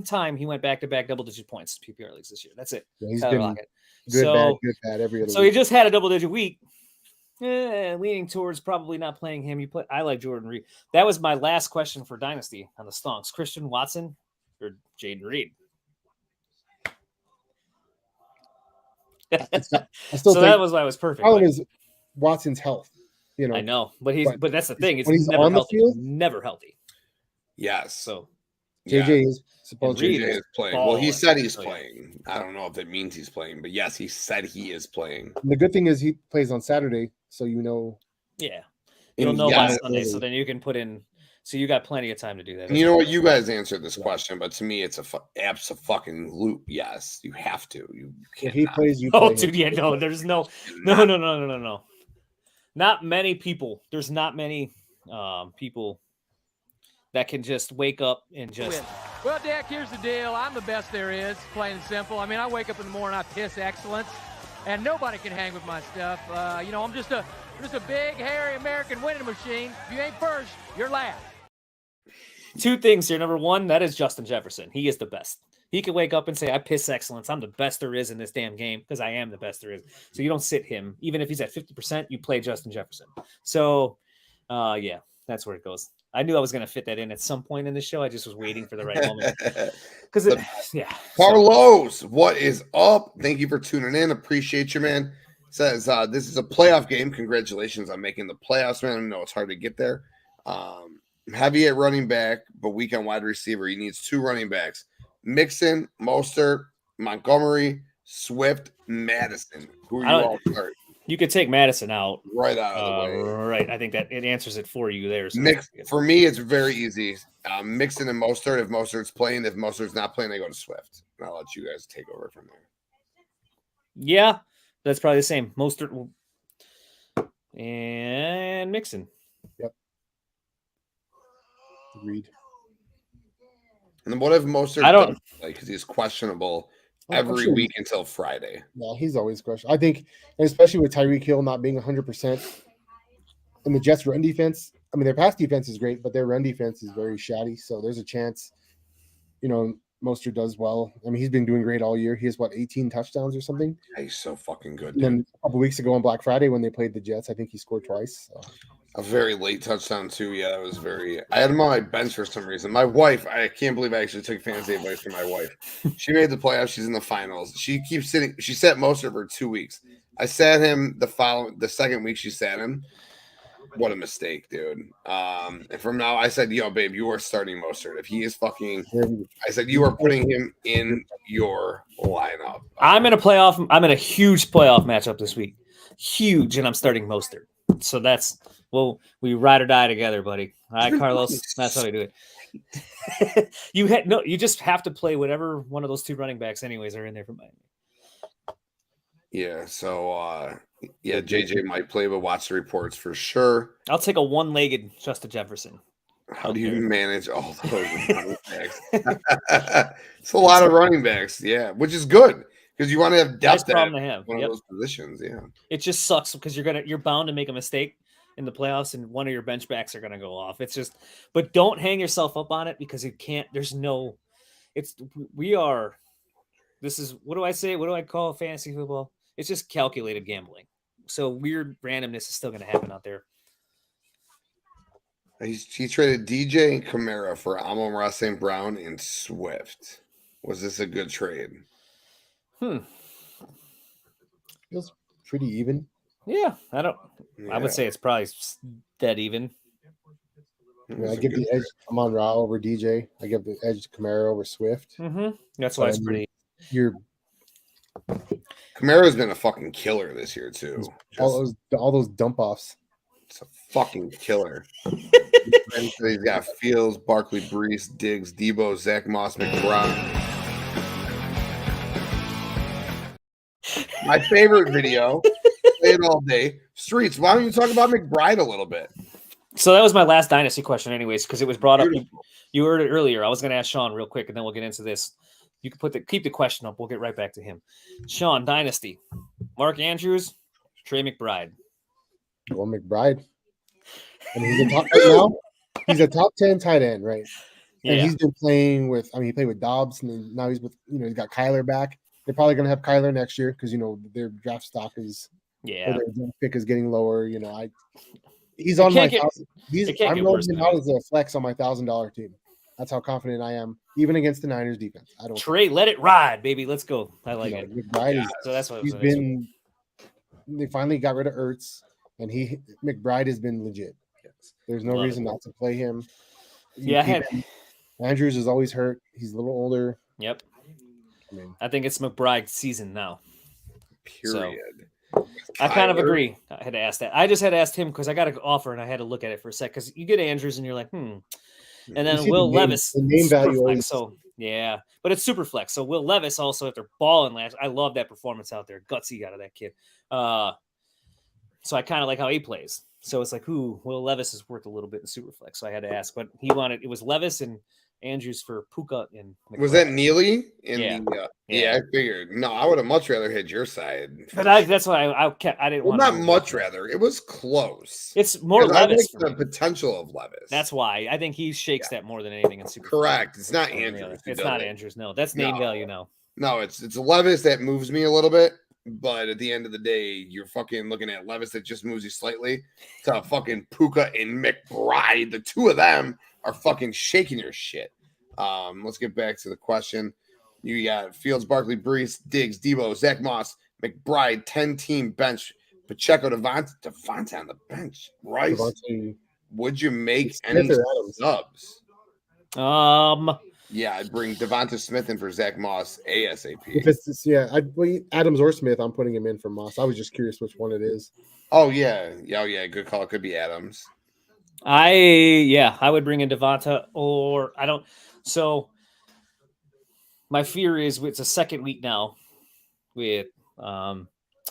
time he went back-to-back double-digit points PPR leagues this year. That's it. Yeah, he's Tyler been Lockett. good, bad every other So week. he just had a double-digit week. Leaning towards probably not playing him. I like Jordan Reed. That was my last question for Dynasty on the Stonks. Christian Watson or Jaden Reed? I still So think that was why it was perfect. problem is Watson's health. You know, I know, but that's the thing. It's when he's never on the healthy. field? Never healthy. Yes. So JJ is supposed JJ to. is playing. Well, he said he's playing. I don't know if that means he's playing, but yes, he said he is playing. And the good thing is he plays on Saturday, so you know. Yeah, you'll know by Sunday, so then you can put in. So you got plenty of time to do that. And you know what? You guys answered this question, but to me, it's a abso-fucking-loot. Yes, you have to. You if he plays, you. Oh, play dude, him. yeah, no. There's no. Not many people. There's not many people that can just wake up and just. Well, Dak, here's the deal. I'm the best there is, plain and simple. I mean, I wake up in the morning, I piss excellence, and nobody can hang with my stuff. I'm just a big, hairy American winning machine. If you ain't first, you're last. Two things here. Number one, that is Justin Jefferson. He is the best. He can wake up and say, I piss excellence. I'm the best there is in this damn game because I am the best there is. So you don't sit him. Even if he's at 50%, you play Justin Jefferson. So, yeah, that's where it goes. I knew I was going to fit that in at some point in the show. I just was waiting for the right moment. Yeah. Carlos, what is up? Thank you for tuning in. Appreciate you, man. Says this is a playoff game. Congratulations on making the playoffs, man. I know it's hard to get there. Heavy at running back, but weak on wide receiver. He needs two running backs. Mixon, Mostert, Montgomery, Swift, Madison. Who are you all start? You could take Madison out. Right out of the way. Right. I think that it answers it for you there. So for me, it's very easy. Mixon and Mostert. If Mostert's playing, if Mostert's not playing, I go to Swift. And I'll let you guys take over from there. Yeah, that's probably the same. Mostert and Mixon. Yep. Agreed. And then what if Mostert? I don't because he's questionable every week until Friday. Yeah, he's always questionable. I think, especially with Tyreek Hill not being 100%, and the Jets' run defense. I mean, their pass defense is great, but their run defense is very shoddy. So there's a chance, Mostert does well. I mean, he's been doing great all year. He has 18 touchdowns or something. Yeah, he's so fucking good. And then a couple weeks ago on Black Friday when they played the Jets, I think he scored twice. So. A very late touchdown too. Yeah, that was very. I had him on my bench for some reason. My wife, I can't believe I actually took fantasy advice from my wife. She made the playoffs. She's in the finals. She keeps sitting. She sat Mostert for 2 weeks. I sat him the second week. She sat him. What a mistake, dude. And from now, I said, yo, babe, you are starting Mostert. If he is fucking, I said, you are putting him in your lineup. I'm in a huge playoff matchup this week. Huge, and I'm starting Mostert. So we ride or die together, buddy. All right, Carlos. That's how we do it. You just have to play whatever one of those two running backs anyways are in there for Miami. Yeah, so JJ might play, but watch the reports for sure. I'll take a one-legged Justin Jefferson. How do you manage all those running backs? It's a lot of running backs, yeah, which is good because you want to have depth at one of those positions. Yeah, it just sucks because you're bound to make a mistake in the playoffs, and one of your bench backs are going to go off. It's just, but don't hang yourself up on it because you can't. This is what do I say? What do I call fantasy football? It's just calculated gambling. So weird randomness is still going to happen out there. He traded DJ and Kamara for Amon-Ra St. Brown and Swift. Was this a good trade? Feels pretty even. Yeah, I would say it's probably dead even. I give the edge to Amon-Ra over DJ. I give the edge to Kamara over Swift. Mm-hmm. That's why it's pretty. Kamara's been a fucking killer this year too. All those dump offs. It's a fucking killer. He's got Fields, Barkley, Brees, Diggs, Debo, Zach Moss, McBride. My favorite video, play it all day. Streets, why don't you talk about McBride a little bit? So that was my last dynasty question, anyways, because it was brought up. Beautiful. You heard it earlier. I was going to ask Sean real quick, and then we'll get into this. You can keep the question up. We'll get right back to him. Sean, dynasty, Mark Andrews, Trey McBride. Well, McBride. I mean, he's a top right now. He's a top 10 tight end, right? And Yeah. he's been playing with. I mean, he played with Dobbs, and then now he's with. He's got Kyler back. They're probably going to have Kyler next year because their draft stock is. Yeah. Or their draft pick is getting lower. He's on my. I'm rolling him out as a flex on my $1,000 team. That's how confident I am, even against the Niners defense. I don't. Trey, let it ride, baby. Let's go. I like it. McBride So that's what he's been. They finally got rid of Ertz, and McBride has been legit. There's no reason not to play him. Yeah, Andrews is always hurt. He's a little older. Yep. I think it's McBride's season now. Period. So, I kind of agree. I had to ask that. I just had asked him because I got an offer and I had to look at it for a sec because you get Andrews and you're like, And then Will Levis. The name value flex, so yeah, but it's super flex. So Will Levis also, if they're balling last, I love that performance out there. Gutsy out of that kid. So I kind of like how he plays. So it's like, Will Levis is worth a little bit in super flex. So I had to ask, but it was Levis and Andrews for Puka and McBride. Was that Neely? Yeah. I figured. No, I would have much rather hit your side. But that's why I didn't want. Not much rather. It was close. It's more Levis. I like the potential of Levis. That's why I think he shakes that more than anything in super. Correct. It's not Andrews. It's not Andrews. No, that's name value now. No, it's Levis that moves me a little bit. But at the end of the day, you're fucking looking at Levis that just moves you slightly to fucking Puka and McBride. The two of them are fucking shaking your shit. Let's get back to the question. You got Fields, Barkley, Brees, Diggs, Debo, Zach Moss, McBride, 10-team bench, Pacheco, Devonta on the bench. Rice, would you make any subs? Yeah, I'd bring Devonta Smith in for Zach Moss ASAP. If it's Adams or Smith, I'm putting him in for Moss. I was just curious which one it is. Oh yeah, good call. It could be Adams. I would bring in Devonta or I don't. So my fear is it's a second week now with the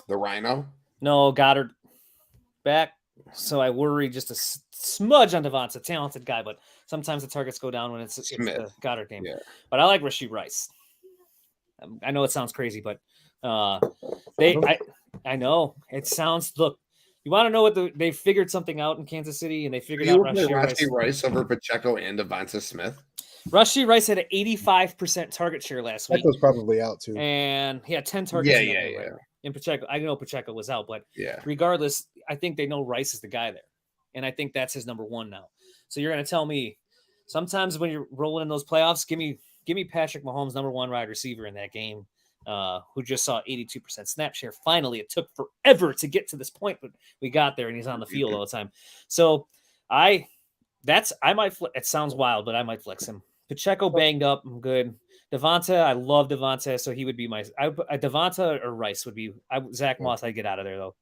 Rhino. No, Goddard back. So I worry just a smudge on Devonta, talented guy, but sometimes the targets go down when it's the Goddard game. Yeah. But I like Rashee Rice. I know it sounds crazy, but I know it sounds. Look, you want to know what they figured something out in Kansas City, and they figured out Rashee Rice over Pacheco and Devonta Smith. Rashee Rice had an 85% target share last week. That was probably out too, and he had 10 targets. Yeah. In Pacheco, I know Pacheco was out, but yeah. Regardless, I think they know Rice is the guy there, and I think that's his number one now. So you're going to tell me sometimes when you're rolling in those playoffs, give me Patrick Mahomes, number one wide receiver in that game, who just saw 82% snap share. Finally, it took forever to get to this point, but we got there, and he's on the field all the time. So I might. It sounds wild, but I might flex him. Pacheco banged up. I'm good. Devonta, I love Devonta, so he would be my. Devonta or Rice would be. Zach Moss, I'd get out of there though.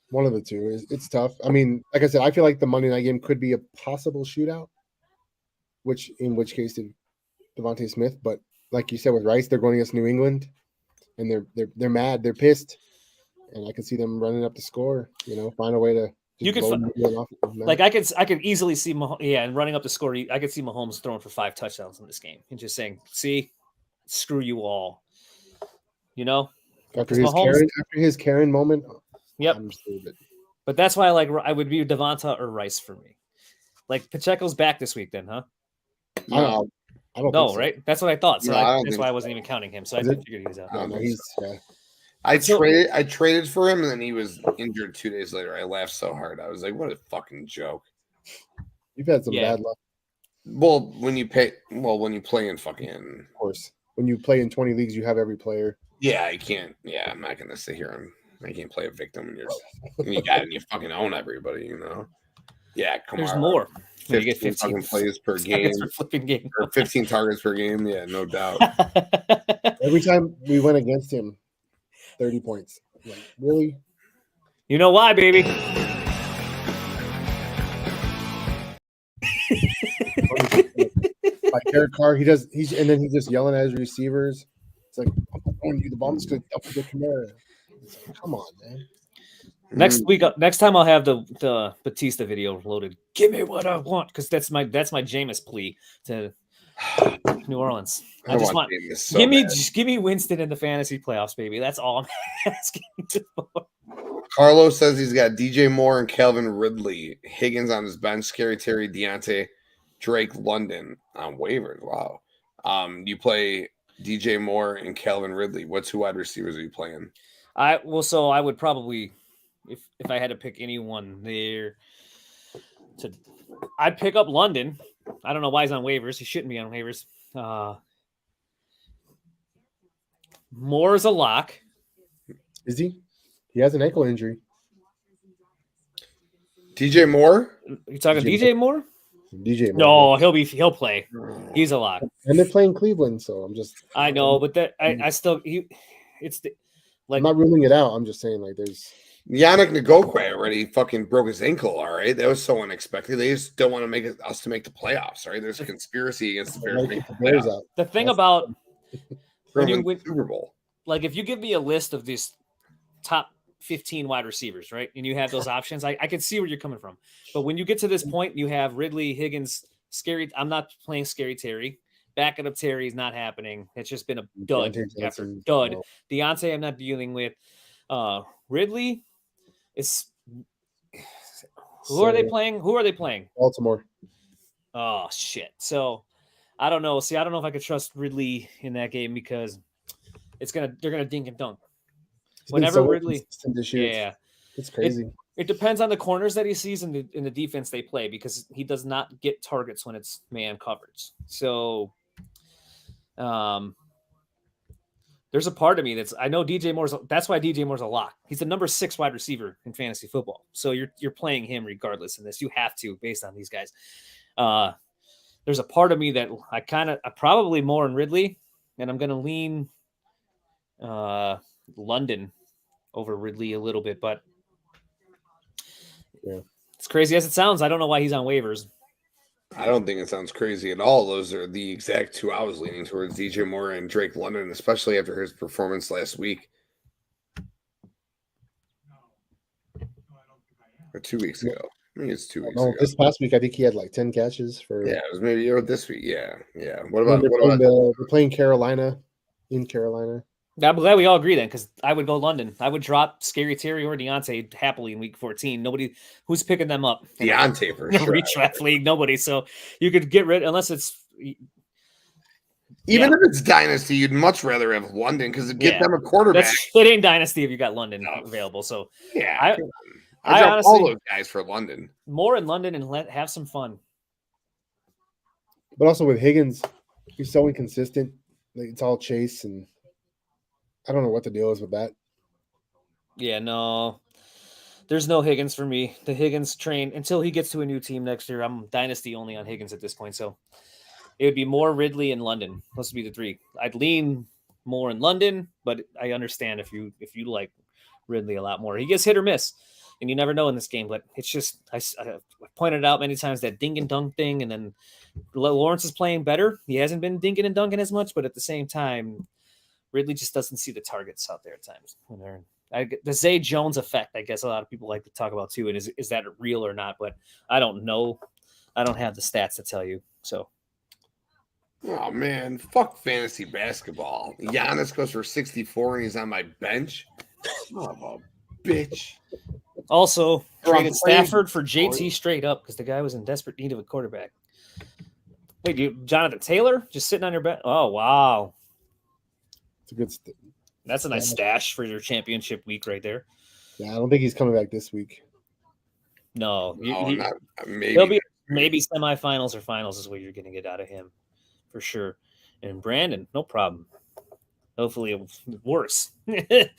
One of the two. It's tough. I mean, like I said, I feel like the Monday night game could be a possible shootout. In which case, did Devontae Smith? But like you said with Rice, they're going against New England, and they're mad, they're pissed, and I can see them running up the score. Find a way to. You could I could easily see and running up the score. I could see Mahomes throwing for 5 touchdowns in this game and just saying, "See, screw you all." After his Karen moment. Yep. But that's why I would be Devonta or Rice for me. Like Pacheco's back this week, then, huh? No, I don't. No, right? That's what I thought. So that's why I wasn't even counting him. So I figured he was out. No, I traded for him, and then he was injured 2 days later. I laughed so hard. I was like, "What a fucking joke!" You've had some bad luck. Well, when you play in fucking, of course, when you play in 20 leagues, you have every player. Yeah, I can't. Yeah, I'm not gonna sit here I can't play a victim when you fucking own everybody. Yeah, come on. There's more. 15 fucking plays per game. Or 15 targets per game. Yeah, no doubt. Every time we went against him. 30 points. Like, really? You know why, baby? Like Derek Carr, and then he's just yelling at his receivers. It's like, I'm not throwing you the ball. I'm just going to dump it to Kamara. It's like, come on, man. Next time I'll have the Batista video loaded. Give me what I want, because that's my Jameis plea to New Orleans. I just want so give me Winston in the fantasy playoffs, baby. That's all I'm asking for. Carlos says he's got DJ Moore and Calvin Ridley, Higgins on his bench, Scary Terry, Deontay, Drake, London on waivers. Wow. You play DJ Moore and Calvin Ridley. What two wide receivers are you playing? I would probably, if I had to pick anyone there, I'd pick up London. I don't know why he's on waivers. He shouldn't be on waivers. Moore's a lock. Is he? He has an ankle injury. DJ Moore? You talking DJ Moore? DJ Moore. No, he'll play. He's a lock. And they're playing Cleveland, so I'm just. I know, but I still I'm not ruling it out. I'm just saying, like, there's. Yannick Ngokwe already fucking broke his ankle. All right, that was so unexpected. They just don't want to make us to make the playoffs. Right? There's a conspiracy against the Bears. Making the playoffs. The thing about when you win Super Bowl, like if you give me a list of these top 15 wide receivers, right, and you have those options, I can see where you're coming from. But when you get to this point, you have Ridley, Higgins, Scary. I'm not playing Scary Terry. Backing up Terry is not happening. It's just been a dud after dud. No. Deontay, I'm not dealing with. Ridley is. Who are they playing? Baltimore. Oh shit! So I don't know. See, I don't know if I could trust Ridley in that game because they're gonna dink and dunk. Whenever Ridley, yeah, it's crazy. It depends on the corners that he sees in the defense they play, because he does not get targets when it's man coverage. So, there's a part of me I know DJ Moore's. That's why DJ Moore's a lock. He's the number 6 wide receiver in fantasy football. So you're playing him regardless in this. You have to, based on these guys. There's a part of me that I probably more in Ridley, and I'm going to lean London over Ridley a little bit, but yeah, it's crazy as it sounds. I don't know why he's on waivers. I don't think it sounds crazy at all. Those are the exact two I was leaning towards, DJ Moore and Drake London, especially after his performance last week. Or 2 weeks ago. I think it's 2 weeks ago. This past week, I think he had like 10 catches for. Yeah, it was maybe this week. Yeah. What about they're playing Carolina in Carolina? I'm glad we all agree then, because I would go London. I would drop Scary Terry or Deontay happily in week 14. Nobody who's picking them up. Deontay for sure. Redraft league, nobody. So you could get rid unless it's even if it's dynasty, you'd much rather have London because it get them a quarterback. It ain't dynasty if you got London available. So yeah, I honestly all those guys for London. More in London and have some fun. But also with Higgins, he's so inconsistent. Like, it's all chase, and I don't know what the deal is with that. Yeah, no. There's no Higgins for me. The Higgins train, until he gets to a new team next year, I'm dynasty only on Higgins at this point. So it would be more Ridley and London. Those would be the 3. I'd lean more in London, but I understand if you like Ridley a lot more. He gets hit or miss, and you never know in this game. But it's just I pointed out many times that dink and dunk thing, and then Lawrence is playing better. He hasn't been dinking and dunking as much, but at the same time, Ridley just doesn't see the targets out there at times. The Zay Jones effect, I guess a lot of people like to talk about too. And is that real or not? But I don't know. I don't have the stats to tell you. So. Oh, man. Fuck fantasy basketball. Giannis goes for 64 and he's on my bench. Son of a bitch. Also, traded Stafford for JT straight up because the guy was in desperate need of a quarterback. Wait, Jonathan Taylor just sitting on your bench? Oh, wow. That's a nice stash for your championship week right there. Yeah, I don't think he's coming back this week. No, maybe. He'll be maybe semifinals or finals is what you're going to get out of him for sure. And Brandon, no problem. Hopefully worse. If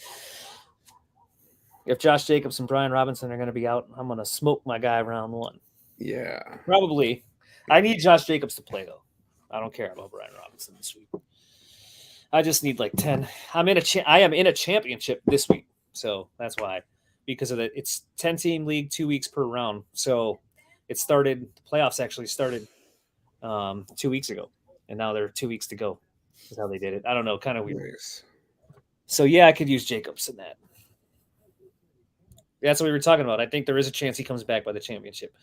Josh Jacobs and Brian Robinson are going to be out, I'm going to smoke my guy round 1. Yeah, probably. I need Josh Jacobs to play though. I don't care about Brian Robinson this week. I just need like 10. I am in a championship this week. So that's why, because of that. It's 10-team league, 2 weeks per round. So the playoffs actually started 2 weeks ago. and now they're 2 weeks to go. Is how they did it. I don't know, kind of weird. Nice. So yeah, I could use Jacobs in that. That's what we were talking about. I think there is a chance he comes back by the championship.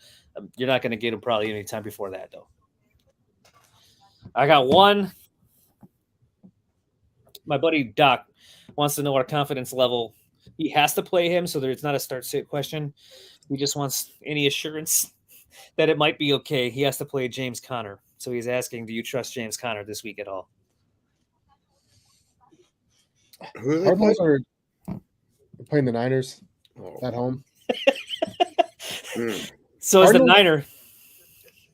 You're not going to get him probably any time before that, though. I got one. My buddy Doc wants to know our confidence level. He has to play him, so there's not a start-sit question. He just wants any assurance that it might be okay. He has to play James Conner. So he's asking, do you trust James Conner this week at all? Who are they Cardinals playing? are playing the Niners at home. So as the Cardinals- Niner,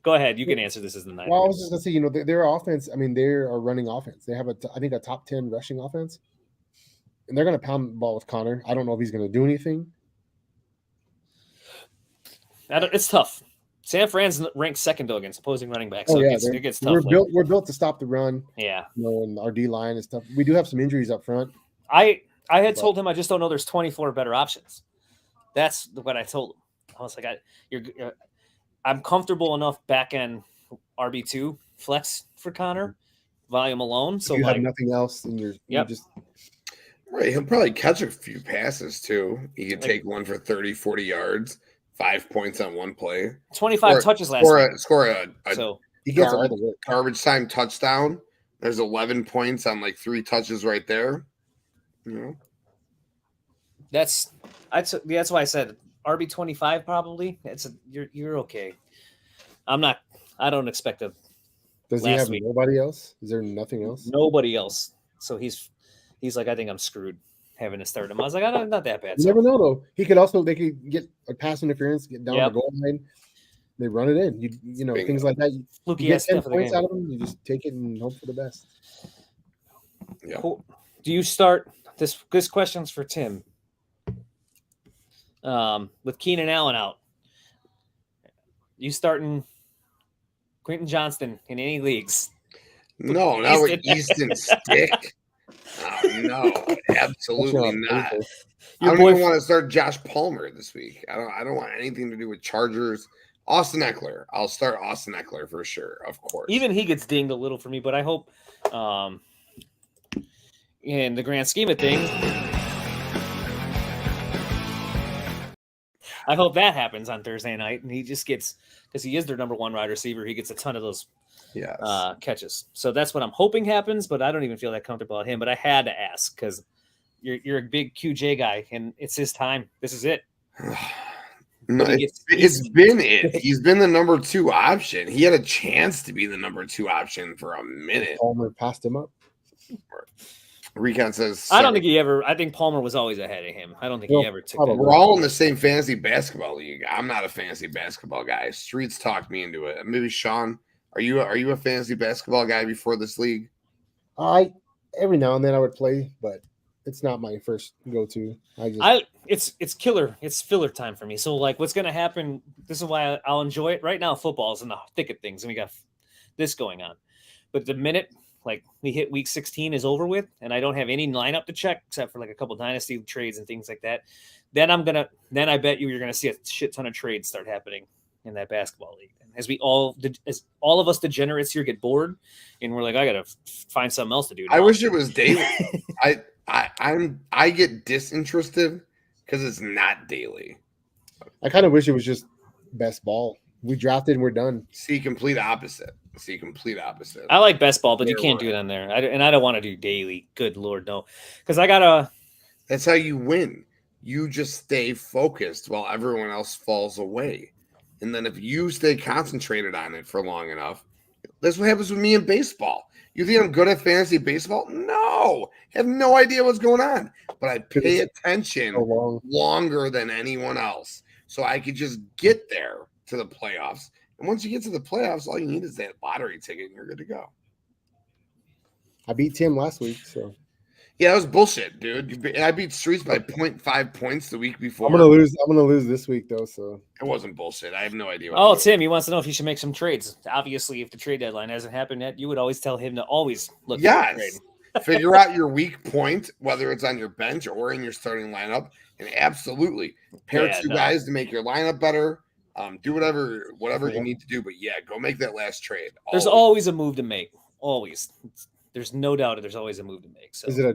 go ahead. You can answer this as the Niner. Well, I was just gonna say, their offense. I mean, they are running offense. They have I think a top 10 rushing offense, and they're gonna pound the ball with Connor. I don't know if he's gonna do anything. It's tough. San Fran's ranked second though against opposing running backs. So it gets tough. We're built to stop the run. Yeah. And our D line and stuff. We do have some injuries up front. I had told him I just don't know there's 24 better options. That's what I told him. I was like, I'm comfortable enough back end RB2 flex for Connor, volume alone. So you have nothing else in your just right. He'll probably catch a few passes too. He could take one for 30, 40 yards, 5 points on one play. 25 touches last week. Score a so he gets all the work. Garbage time touchdown. There's 11 points on like 3 touches right there. That's why I said RB25 probably. You're okay. I don't expect a. Does he have nobody else? Is there nothing else? Nobody else. So he's like, I think I'm screwed having to start him. I was like, not that bad. You never know though. They could get a pass interference, get down the goal line. They run it in. You know things like that. You get 10 points out of them. You just take it and hope for the best. Yeah. Cool. Do you start this question's for Tim? With Keenan Allen out, you starting Quentin Johnston in any leagues? No, not with Easton Stick. No, absolutely not. I don't even want to start Josh Palmer this week. I don't want anything to do with Chargers. Austin Eckler. I'll start Austin Eckler for sure, of course. Even he gets dinged a little for me, but I hope in the grand scheme of things, I hope that happens on Thursday night, and he just gets, because he is their number one wide receiver, he gets a ton of those catches. So that's what I'm hoping happens, but I don't even feel that comfortable about him. But I had to ask because you're a big QJ guy, and it's his time. This is it. No, it's been it. He's been the number 2 option. He had a chance to be the number 2 option for a minute. Palmer passed him up. Recon says, I don't think he ever. I think Palmer was always ahead of him. I don't think he ever took that. We're all in the same fantasy basketball league. I'm not a fantasy basketball guy. Streets talked me into it. Maybe Sean, are you a fantasy basketball guy before this league? Every now and then I would play, but it's not my first go-to. It's killer. It's filler time for me. So like, what's gonna happen? This is why I'll enjoy it. Right now, football's in the thick of things, and we got this going on. But the minute like we hit week 16 is over with, and I don't have any lineup to check except for like a couple dynasty trades and things like that, then I bet you're gonna see a shit ton of trades start happening in that basketball league. And as all of us degenerates here get bored, and we're like, I gotta find something else to do. I wish it was daily. I get disinterested because it's not daily. I kind of wish it was just best ball. We drafted and we're done. See complete opposite. I like best ball, but you can't do it on there. I don't want to do daily. Good Lord, no. Because I gotta. That's how you win. You just stay focused while everyone else falls away. And then if you stay concentrated on it for long enough, that's what happens with me in baseball. You think I'm good at fantasy baseball? No. I have no idea what's going on. But I pay attention longer than anyone else. So I could just get there to the playoffs. And once you get to the playoffs, all you need is that lottery ticket and you're good to go. I beat Tim last week, so. Yeah, that was bullshit, dude. I beat Streetz by 0.5 points the week before. I'm gonna lose this week though, so it wasn't bullshit. I have no idea. Tim, he wants to know if he should make some trades. Obviously, if the trade deadline hasn't happened yet, you would always tell him to always look at the trade. Figure out your weak point, whether it's on your bench or in your starting lineup, and absolutely pair 2 guys to make your lineup better. Do whatever you need to do, but go make that last trade. There's always a move to make. Always. There's no doubt there's always a move to make. So Is it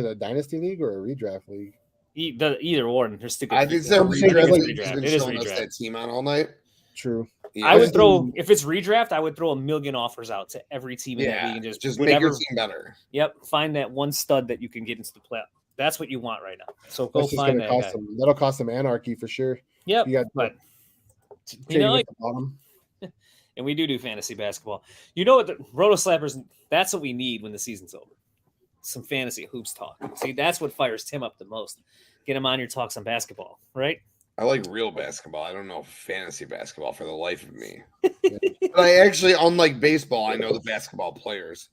a dynasty league or a redraft league? Either or. There's still I think it's a I'm saying redraft. like- He's been It is showing us redraft. that team on all night. True. Yeah, I would just throw think- if it's redraft, I would throw a million offers out to every team in that league and just make whatever. your team better. Yep, find that one stud that you can get into the playoff. That's what you want right now. So go That's just find gonna that cost guy. them. That'll cost them anarchy for sure. Yep, You got but you trading know, at the bottom. and we do fantasy basketball. You know what? The Roto Slappers. That's what we need when the season's over. Some fantasy hoops talk. See, that's what fires Tim up the most. Get him on your talk some basketball, right? I like real basketball. I don't know fantasy basketball for the life of me. But I actually, unlike baseball, I know the basketball players.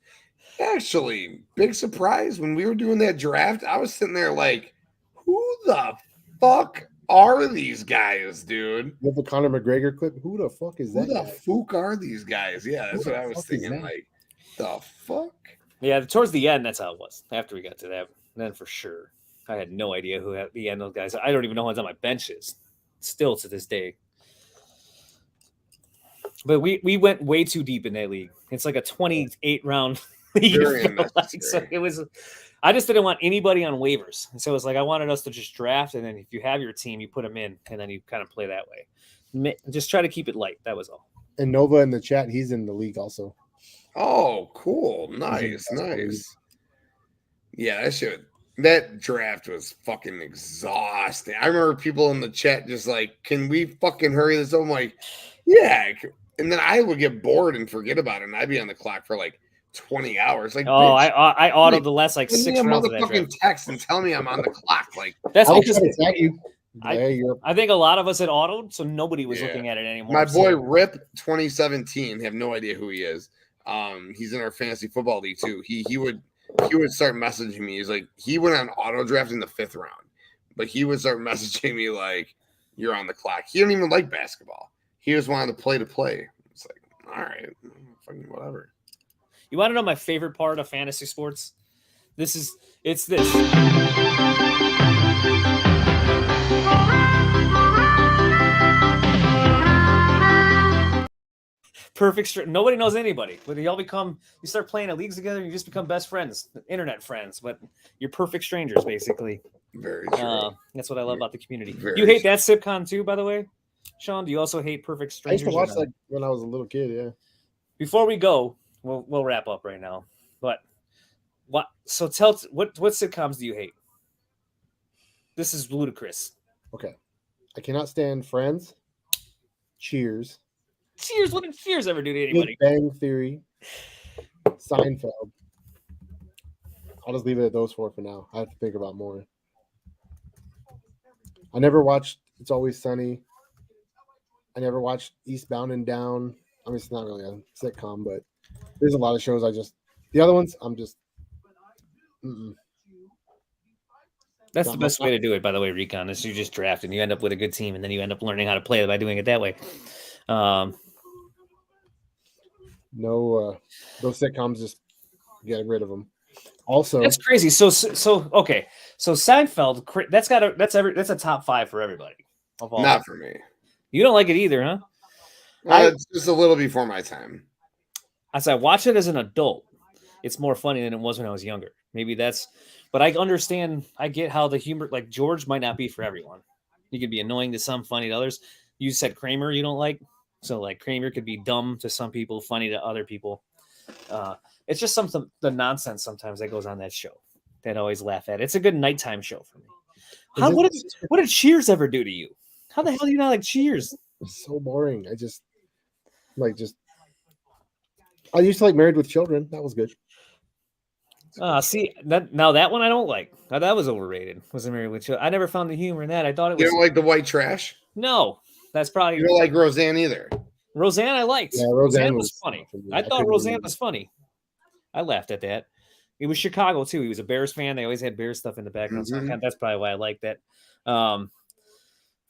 Actually, big surprise when we were doing that draft, I was sitting there like, who the fuck are these guys, dude? With the Conor McGregor clip, who the fuck is Who that the guy? fuck are these guys? Yeah, that's Who what the I was fuck is thinking. that? Like, the fuck? Yeah, towards the end, that's how it was. After we got to that, then for sure, I had no idea who at the end those guys. I don't even know who's on my benches. Still to this day. But we went way too deep in that league. It's like a 28 round league. Very it felt like. So it was. I just didn't want anybody on waivers, and so it was like I wanted us to just draft, and then if you have your team, you put them in, and then you kind of play that way. Just try to keep it light. That was all. And Nova in the chat, he's in the league also. Oh, cool. Nice, nice. Yeah, that draft was fucking exhausting. I remember people in the chat just like, can we fucking hurry this up? I'm like, yeah. And then I would get bored and forget about it, and I'd be on the clock for like 20 hours. Like, Oh, bitch, I autoed the last like send me 6 a rounds of that motherfucking draft. text and tell me I'm on the clock. Like, That's I was because trying to tag you. I- Yeah, you're I think a lot of us had autoed, so nobody was Yeah. looking at it anymore. my boy So- Rip 2017, have no idea who he is. He's in our fantasy football league too. He would start messaging me. He's like, he went on auto draft in the 5th round, but he would start messaging me like, you're on the clock. He didn't even like basketball. He just wanted to play. It's like, all right, fucking whatever. You want to know my favorite part of fantasy sports? It's this. Perfect. Nobody knows anybody. But you start playing at leagues together, and you just become best friends, internet friends, but you're perfect strangers, basically. Very true. That's what I love about the community. Very You hate true. that sitcom too, by the way, Sean? Do you also hate Perfect I Strangers? used to or watch no? that when I was a little kid, yeah. Before we go, we'll wrap up right now. But what sitcoms do you hate? This is ludicrous. Okay. I cannot stand Friends, Cheers, Cheers! What did Cheers ever do to anybody? Big Bang Theory, Seinfeld. I'll just leave it at those 4 for now. I have to think about more. I never watched It's Always Sunny. I never watched Eastbound and Down. I mean, it's not really a sitcom, but there's a lot of shows the other ones, I'm just That's the Not best much- way to do it, by the way, Recon, is you just draft and you end up with a good team, and then you end up learning how to play it by doing it that way. no those sitcoms, just get rid of them. Also, That's crazy. So okay. So Seinfeld, that's a top 5 for everybody. Of all. Not for me. You don't like it either, huh? It's just a little before my time. As I watch it as an adult, it's more funny than it was when I was younger. Maybe but I understand. I get how the humor, like George, might not be for everyone. He could be annoying to some, funny to others. You said Kramer you don't like, so like Kramer could be dumb to some people, funny to other people. It's just the nonsense sometimes that goes on that show that I always laugh at. It's a good nighttime show for me. What did Cheers ever do to you? How the hell do you not like Cheers? it's so boring. I just I used to like Married with Children. That was good. See that one I don't like. That was overrated. Wasn't Married with Children. I never found the humor in that. I thought it You was don't like the white trash? no. That's probably You don't like Roseanne either. Roseanne. I liked. Yeah, Roseanne Roseanne was was funny. for me. I I thought couldn't Roseanne believe was funny. I laughed at that. It was Chicago too. He was a Bears fan. They always had Bears stuff in the background. So Mhm. that's probably why I like that.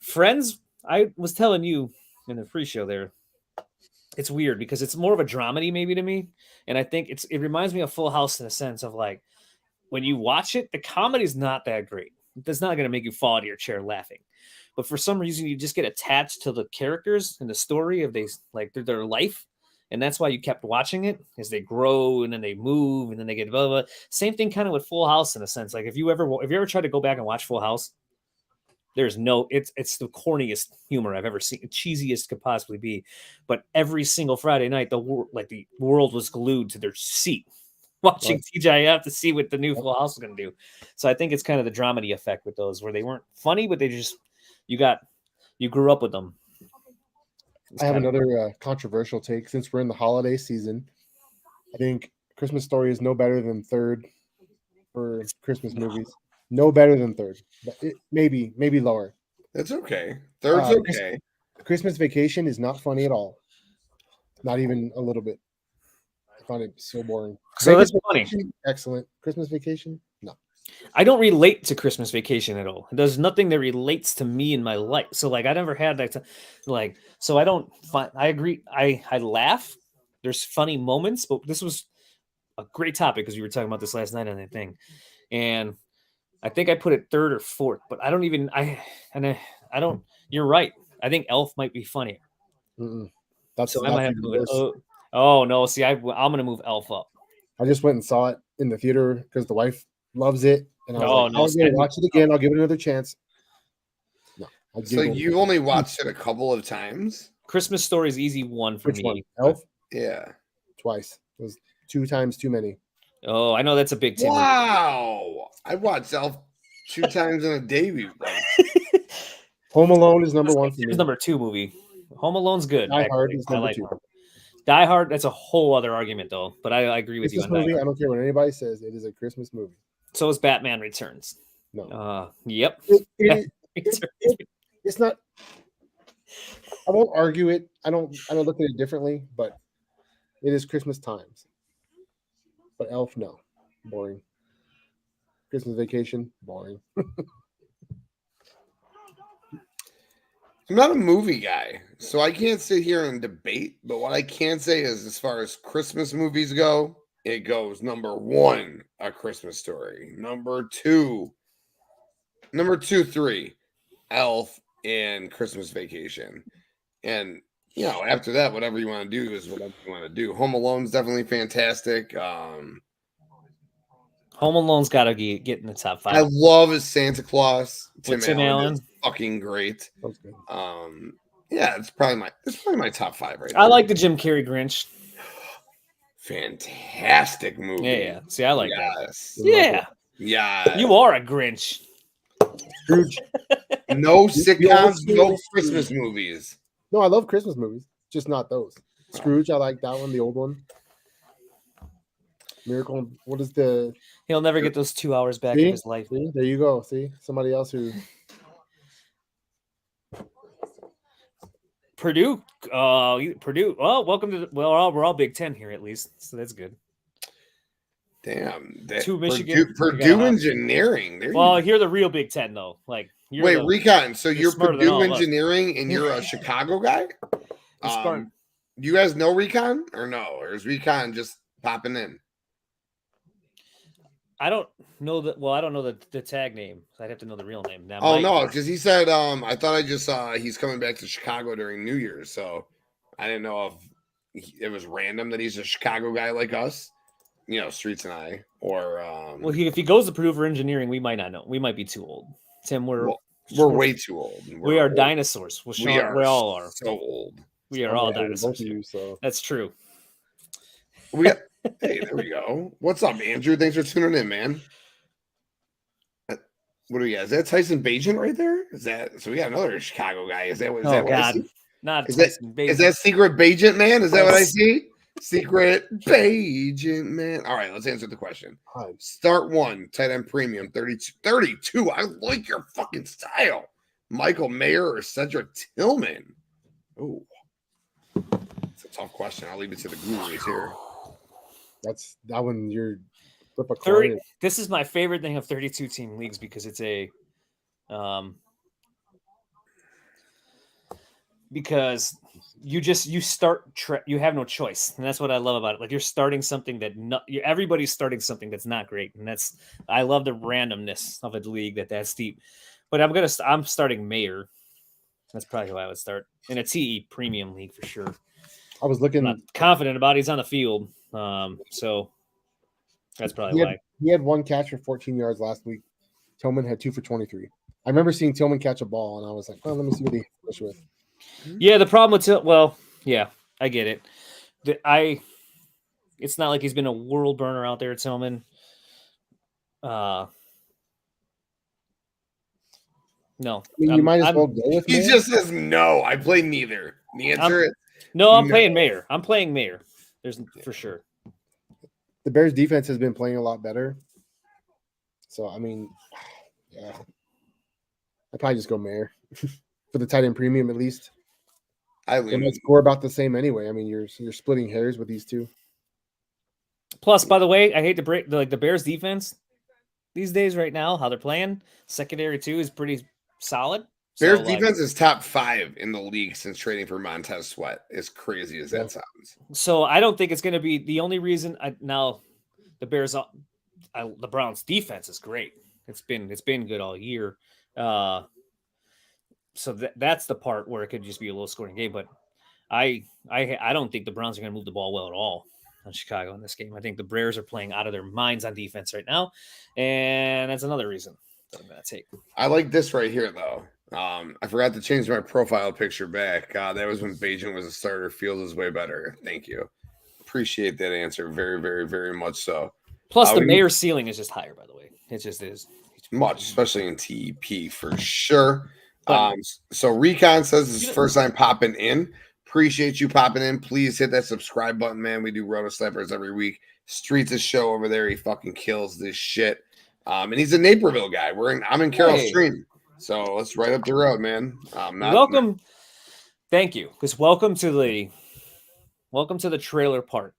Friends. I was telling you in the pre-show there. It's weird because it's more of a dramedy maybe to me, and I think it reminds me of Full House in a sense of like when you watch it, the comedy is not that great. It's not going to make you fall out of your chair laughing, but for some reason you just get attached to the characters and the story of their life, And that's why you kept watching it, as they grow and then they move and then they get blah, blah, blah. Same thing kind of with Full House in a sense. Like if you ever tried to go back and watch Full House, it's the corniest humor I've ever seen, cheesiest could possibly be. But every single Friday night, the world was glued to their seat watching TGIF to see what the new Full House was going to do. So I think it's kind of the dramedy effect with those, where they weren't funny, but you grew up with them. I have another controversial take. Since we're in the holiday season, I think Christmas Story is no better than third for Christmas movies. No better than third. But maybe lower. That's okay. Third's okay. Christmas Vacation is not funny at all. Not even a little bit. I found it so boring. So that's funny. Excellent. Christmas Vacation? No. I don't relate to Christmas Vacation at all. There's nothing that relates to me in my life. So like I never had that so I don't find, I agree. I laugh. There's funny moments, but this was a great topic because we were talking about this last night on that thing. And I think I put it third or fourth, but I don't, you're right. I think Elf might be funnier. So I might have to move it. Oh no. See, I'm going to move Elf up. I just went and saw it in the theater because the wife loves it. And I was I'll watch it again. I'll give it another chance. No. So you only watched it a couple of times? Christmas Story is easy one for me. One? Elf? Yeah. Twice. It was 2 times too many. Oh, I know that's a big Tim. Wow. I watched Elf 2 times in a day. Home Alone is number 1 for me. It's number 2 movie. Home Alone's good. Die Hard is number 2. Die Hard, that's a whole other argument though, but I agree with you on movie, I don't care what anybody says. It is a Christmas movie. So is Batman Returns. No. Yep. It's not. I won't argue it. I don't look at it differently, but it is Christmas times. But Elf, no. Boring. Christmas Vacation, boring. I'm not a movie guy, so I can't sit here and debate. But what I can say is, as far as Christmas movies go, it goes number 1, A Christmas Story. Number 2, 3, Elf and Christmas Vacation. And, after that, whatever you want to do is whatever you want to do. Home Alone's definitely fantastic. Home Alone's got to get in the top 5. I love his Santa Claus. Tim Allen. Fucking great. That's good. Yeah, it's probably my top 5 right now. I like the Jim Carrey Grinch. Fantastic movie. Yeah. See, I like that. Yeah. Yeah. You are a Grinch. Scrooge. No sitcoms, no Christmas movies. No, I love Christmas movies, just not those. Scrooge, I like that one, the old one. Miracle. What is the? He'll never get those 2 hours back in his life. See? There you go. See, somebody else who. Purdue. Well, welcome to. We're all Big Ten here at least, so that's good. Damn. 2 Michigan. Purdue Engineering. You're the real Big Ten though. Wait, Recon. So you're Purdue Engineering and you're a Chicago guy. You guys know Recon or no? Or is Recon just popping in? I don't know that. Well, I don't know the tag name. So I'd have to know the real name. No, because he said I thought I just saw he's coming back to Chicago during New Year's, so I didn't know if it was random that he's a Chicago guy like us, Streetz and I, or if he goes to Purdue for engineering, we might not know. We might be too old. Tim, we're way too old. We are dinosaurs. We all are so old. We are all dinosaurs. That's true. Hey, there we go. What's up, Andrew? Thanks for tuning in, man. What do we got? Is that Tyson Bagent right there? So we got another Chicago guy. Is that what I see? Not Tyson Bagent. Is that Secret Bagent Man? Is that what I see? Secret Bagent Man. All right, let's answer the question. Start 1, tight end premium, 32. I like your fucking style. Michael Mayer or Cedric Tillman? Oh, it's a tough question. I'll leave it to the gurus here. That's that one. You're flip a 30. coin. This is my favorite thing of 32 team leagues because it's because you start you have no choice, and that's what I love about it. Like you're starting something that everybody's starting something that's not great, and I love the randomness of a league that's deep. But I'm starting Mayer. That's probably who I would start in a TE premium league for sure. I was I'm looking. not confident about it. He's on the field. So that's probably why. He had 1 catch for 14 yards last week. Tillman had 2 for 23. I remember seeing Tillman catch a ball, and I was like, "Oh, let me see what he finished with." Yeah, the problem with yeah, I get it. It's not like he's been a world burner out there at Tillman. No, I mean, you might as well go with. He Mayer. just says no. I play neither. The answer is I'm playing Mayer. I'm playing Mayer. There's for sure. The Bears defense has been playing a lot better. So I mean, yeah, I'd probably just go Mayer for the tight end premium at least. They might score about the same anyway. I mean, you're splitting hairs with these two. Plus, by the way, I hate to break the Bears defense these days right now, how they're playing. Secondary too is pretty solid. Bears defense is top 5 in the league since trading for Montez Sweat. As crazy as that sounds. So I don't think it's going to be the only reason. Now the Bears, the Browns defense is great. It's been good all year. So that's the part where it could just be a low scoring game. But I don't think the Browns are going to move the ball well at all on Chicago in this game. I think the Bears are playing out of their minds on defense right now, and that's another reason that I'm going to take. I like this right here though. I forgot to change my profile picture back. That was when Bajan was a starter. Fields is way better. Thank you. Appreciate that answer. Very, very, very much so. Plus, the Mayer ceiling is just higher, by the way. It just is. Much, especially in TEP for sure. So Recon says this is his first time popping in. Appreciate you popping in. Please hit that subscribe button, man. We do Roto Slappers every week. Streetz' show over there. He fucking kills this shit. And he's a Naperville guy. I'm in Carroll Stream. So let's right up the road, man. Welcome. Thank you. Because welcome to the trailer part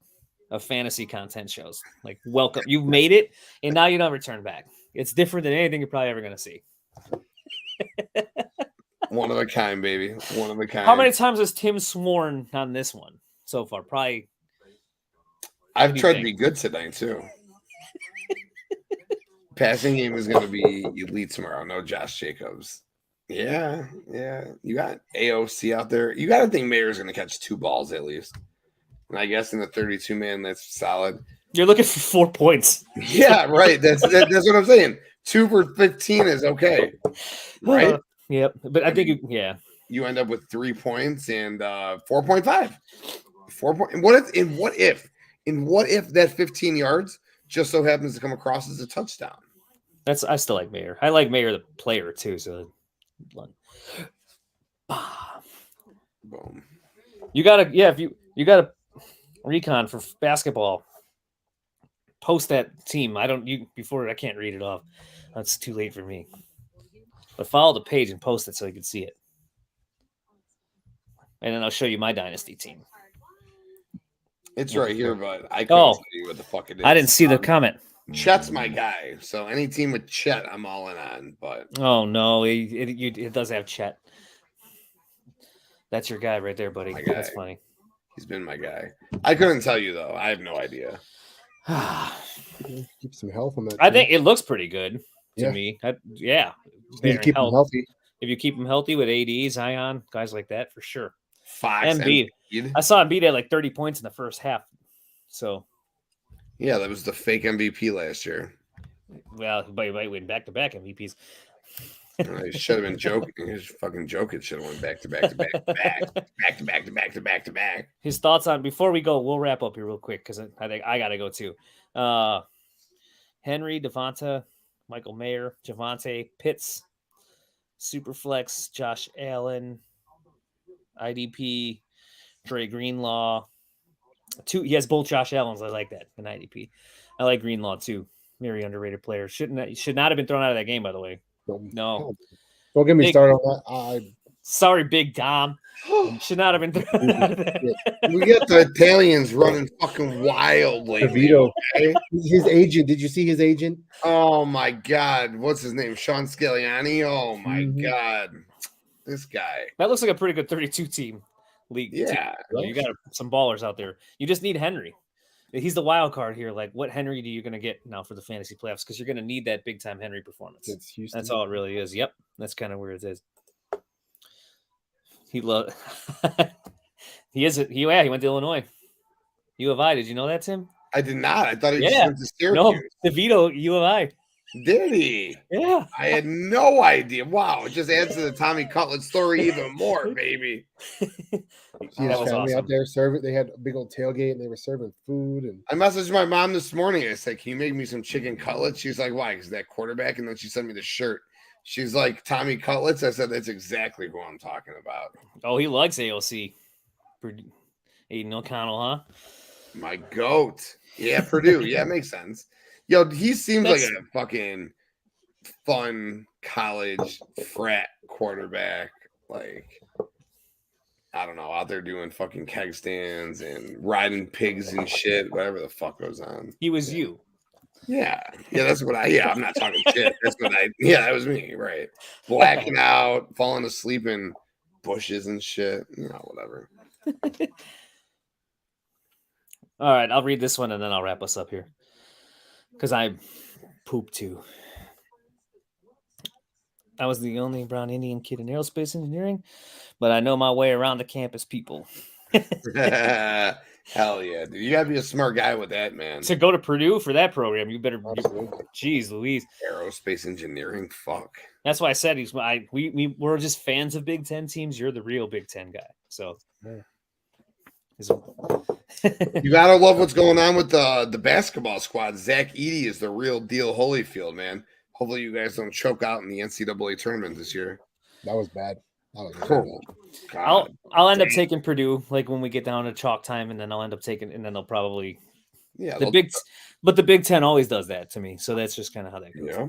of fantasy content shows. Like, welcome. You've made it, and now you don't return back. It's different than anything you're probably ever going to see. One of a kind, baby. One of a kind. How many times has Tim sworn on this one so far? Probably. I've tried to be good tonight, too. Passing game is going to be elite tomorrow. No Josh Jacobs. Yeah. You got AOC out there. You got to think Mayer's going to catch 2 balls at least. And I guess in the 32-man, that's solid. You're looking for 4 points. Yeah, right. That's what I'm saying. 2 for 15 is okay, right? Yep. But I think you end up with 3 points and 4.5. 4 point. And what if that 15 yards just so happens to come across as a touchdown? I still like Mayer. I like Mayer the player too. So, boom. You gotta if you gotta Recon for basketball. Post that team. I can't read it off. That's too late for me. But follow the page and post it so you can see it. And then I'll show you my dynasty team. It's right here, but I couldn't tell you what the fuck it is. I didn't see the comment. Chet's my guy. So any team with Chet, I'm all in on. But oh no, it does have Chet. That's your guy right there, buddy. That's funny. He's been my guy. I couldn't tell you though. I have no idea. Keep some health on that. I think it looks pretty good to me. You keep him healthy. If you keep him healthy with AD, Zion, guys like that, for sure. Fox, Embiid. I saw Embiid at like 30 points in the first half. So, yeah, that was the fake MVP last year. Well, he might win back-to-back MVPs. He should have been joking. His fucking joking should have went back to back. His thoughts on before we go, we'll wrap up here real quick because I think I gotta go too. Henry, Devonta, Michael Mayer, Javonte, Pitts, Superflex, Josh Allen, IDP, Dre Greenlaw. He has both Josh Allens. I like that in IDP. I like Greenlaw too. Very underrated player. Should not have been thrown out of that game, by the way. No. Don't get me started on that. Sorry, Big Dom. Should not have been thrown out of that. We got the Italians running fucking wild lately. Okay? His agent. Did you see his agent? Oh my God. What's his name? Sean Scaliani. Oh my God. This guy. That looks like a pretty good 32 team league. Yeah. Right? You got some ballers out there. You just need Henry. He's the wild card here. Like, what Henry are you going to get now for the fantasy playoffs? Because you're going to need that big time Henry performance. That's all it really is. Yep, that's kind of where it is. He went to Illinois. U of I. Did you know that, Tim? I did not. I thought he just went to Syracuse. No, DeVito, U of I. Did he? Yeah. I had no idea. Wow. It just adds to the Tommy Cutlet story even more, baby. See his family out there serving. They had a big old tailgate and they were serving food. And I messaged my mom this morning. I said, "Can you make me some chicken cutlets?" She's like, "Why? Because that quarterback." And then she sent me the shirt. She's like, "Tommy Cutlets." I said, "That's exactly who I'm talking about." Oh, he likes AOC. Aiden O'Connell, huh? My goat. Yeah, Purdue. Yeah, it makes sense. Yo, he seems like a fucking fun college frat quarterback. Like, I don't know, out there doing fucking keg stands and riding pigs and shit, whatever the fuck goes on. He was you. Yeah, that's what I'm not talking shit. That was me, right? Blacking out, falling asleep in bushes and shit, whatever. All right, I'll read this one and then I'll wrap us up here. Because I pooped too. I was the only brown Indian kid in aerospace engineering, but I know my way around the campus people. Hell yeah, dude. You gotta be a smart guy with that, man. To go to Purdue for that program, you better. Jeez Louise. Aerospace engineering, fuck. That's why I said we're just fans of Big Ten teams. You're the real Big Ten guy. So you gotta love what's going on with the basketball squad. Zach Edey is the real deal Holyfield, man. Hopefully you guys don't choke out in the NCAA tournament this year. That was bad. That was cool. I'll end up taking Purdue like when we get down to chalk time, and then I'll end up taking, and then they'll probably but the Big Ten always does that to me, so that's just kind of how that goes. Yeah,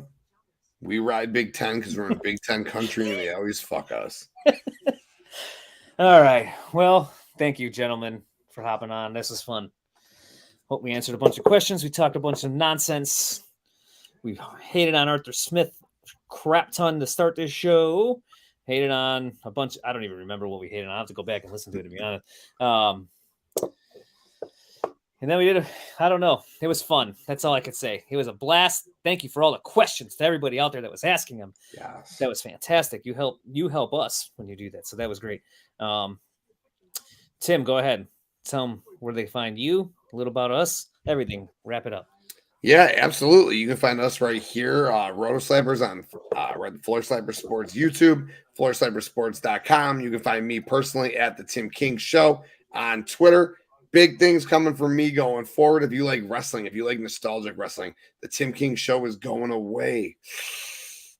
we ride Big Ten because we're in Big Ten country, and they always fuck us. All right, well, thank you, gentlemen, for hopping on. This was fun. Hope we answered a bunch of questions. We talked a bunch of nonsense. We hated on Arthur Smith crap ton to start this show. Hated on a bunch. I don't even remember what we hated on. I have to go back and listen to it, to be honest. And then we did I don't know. It was fun. That's all I could say. It was a blast. Thank you for all the questions to everybody out there that was asking them. Yes. That was fantastic. You help us when you do that. So that was great. Tim, go ahead. Tell them where they find you, a little about us, everything. Wrap it up. Yeah, absolutely. You can find us right here, Roto Slappers on Floor Slapper Sports YouTube, floorslappersports.com. You can find me personally at the Tim King Show on Twitter. Big things coming from me going forward. If you like wrestling, if you like nostalgic wrestling, the Tim King Show is going away.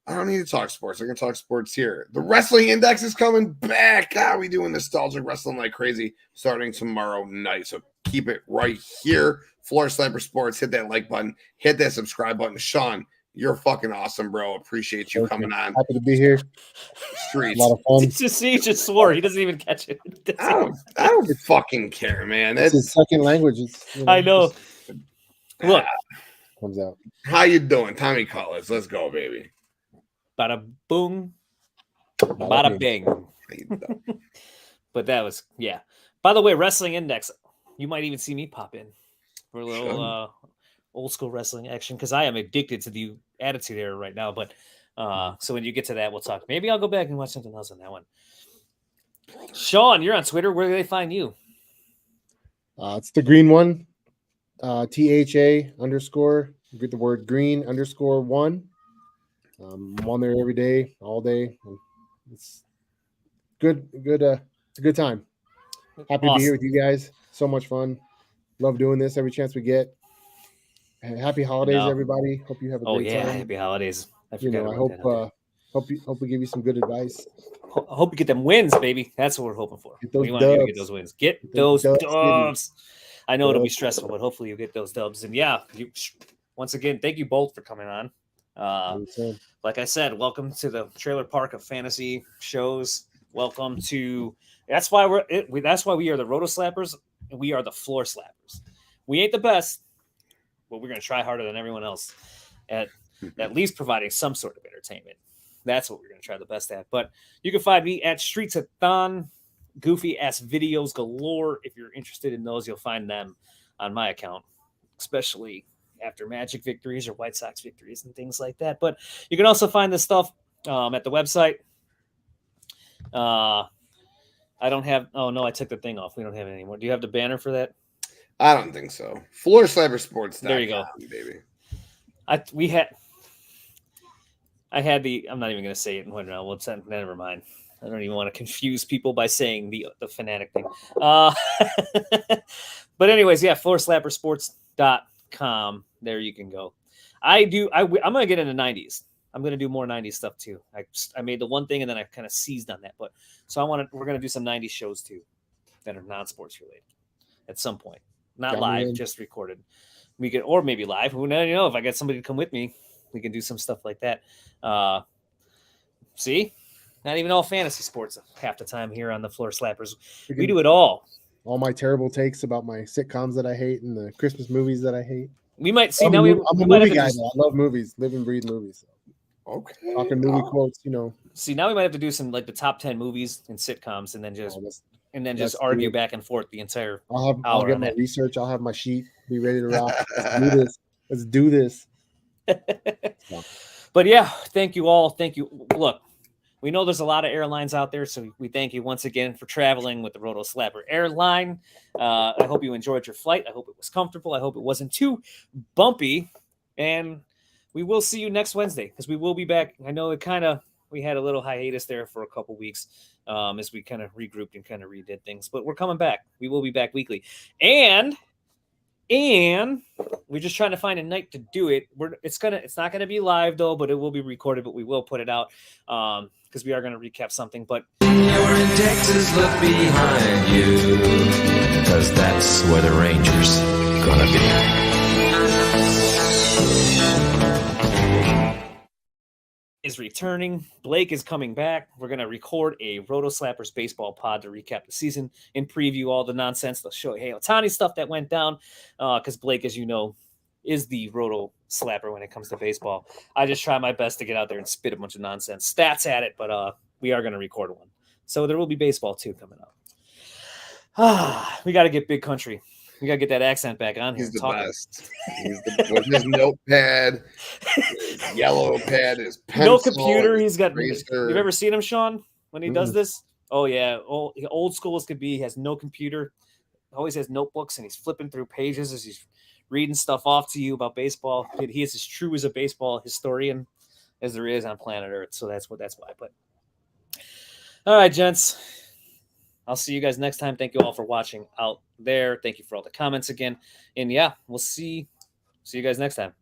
I don't need to talk sports. I can talk sports here. The Wrestling Index is coming back. We doing nostalgic wrestling like crazy starting tomorrow night. So keep it right here. Floor Slapper Sports. Hit that like button. Hit that subscribe button. Sean, you're fucking awesome, bro. Appreciate you coming on. Happy to be here. Streets. A lot of fun. He just swore. He doesn't even catch it. I don't fucking care, man. It's his second language. I know. Look. Comes out. How you doing? Tommy Cutlets. Let's go, baby. Bada boom. Bada bing. But that was, yeah. By the way, Wrestling Index. You might even see me pop in for a little old school wrestling action because I am addicted to the Attitude Era right now. But so when you get to that, we'll talk. Maybe I'll go back and watch something else on that one. Sean, you're on Twitter. Where do they find you? It's the green one. THA _ get the word green _1. I'm on there every day, all day. It's good. It's a good time. Happy to be here with you guys. So much fun. Love doing this every chance we get. And happy holidays, everybody. Hope you have a great time. Happy holidays. I hope we give you some good advice. I hope you get them wins, baby. That's what we're hoping for. We want you to get those wins. Get those dubs. I know it'll be stressful, but hopefully you'll get those dubs. And once again, thank you both for coming on. Like I said, welcome to the trailer park of fantasy shows. Welcome to that's why we are the Roto Slappers and we are the Floor Slappers. We ain't the best, but we're gonna try harder than everyone else at least providing some sort of entertainment. That's what we're gonna try the best at. But you can find me at Streetz and TK, goofy ass videos galore. If you're interested in those, you'll find them on my account, especially after Magic victories or White Sox victories and things like that. But you can also find this stuff at the website. I don't have. Oh no, I took the thing off. We don't have it anymore. Do you have the banner for that? I don't think so. FloorSlapperSports.com, There you go, baby. I had the. I'm not even going to say it. Well, never mind. I don't even want to confuse people by saying the fanatic thing. But anyways, yeah, FloorSlapperSports.com. There you can go. I'm going to get into 90s. I'm going to do more 90s stuff too. I made the one thing and then I kind of seized on that. But so we're going to do some 90s shows too that are non-sports related at some point. Not live, just recorded. We can, or maybe live. Who knows? You know, if I get somebody to come with me, we can do some stuff like that. See, not even all fantasy sports half the time here on the Floor Slappers. We do it all. All my terrible takes about my sitcoms that I hate and the Christmas movies that I hate. We might see I'm now. a movie guy. I love movies, live and breathe movies. Okay. Talking movie quotes, you know. See, now we might have to do some like the top 10 movies and sitcoms, and then just argue back and forth the entire hour. I'll get my research. I'll have my sheet. Be ready to rock. Let's do this. But yeah, thank you all. Thank you. Look, we know there's a lot of airlines out there, so we thank you once again for traveling with the Roto Slapper airline. I hope you enjoyed your flight. I hope it was comfortable. I hope it wasn't too bumpy. And we will see you next Wednesday because we will be back. I know we had a little hiatus there for a couple weeks as we kind of regrouped and kind of redid things, but we're coming back. We will be back weekly. And we're just trying to find a night to do it. It's not gonna be live though, but it will be recorded, but we will put it out because we are gonna recap something. But you're in Texas, look behind you, because that's where the Rangers gonna be. Is returning. Blake is coming back. We're going to record a Roto Slappers baseball pod to recap the season and preview all the nonsense. They'll show hey Ohtani stuff that went down because Blake, as you know, is the Roto Slapper when it comes to baseball. I just try my best to get out there and spit a bunch of nonsense stats at it, but we are going to record one. So there will be baseball too coming up. We got to get Big Country. We got to get that accent back on here. He's the best. With his notepad, his yellow pad, his pencil. No computer. He's got. eraser. You've ever seen him, Sean, when he does this? Oh, yeah. Old school as could be. He has no computer. Always has notebooks, and he's flipping through pages as he's reading stuff off to you about baseball. He is as true as a baseball historian as there is on planet Earth. So that's why. But all right, gents. I'll see you guys next time. Thank you all for watching out there. Thank you for all the comments again. And yeah, we'll see you guys next time.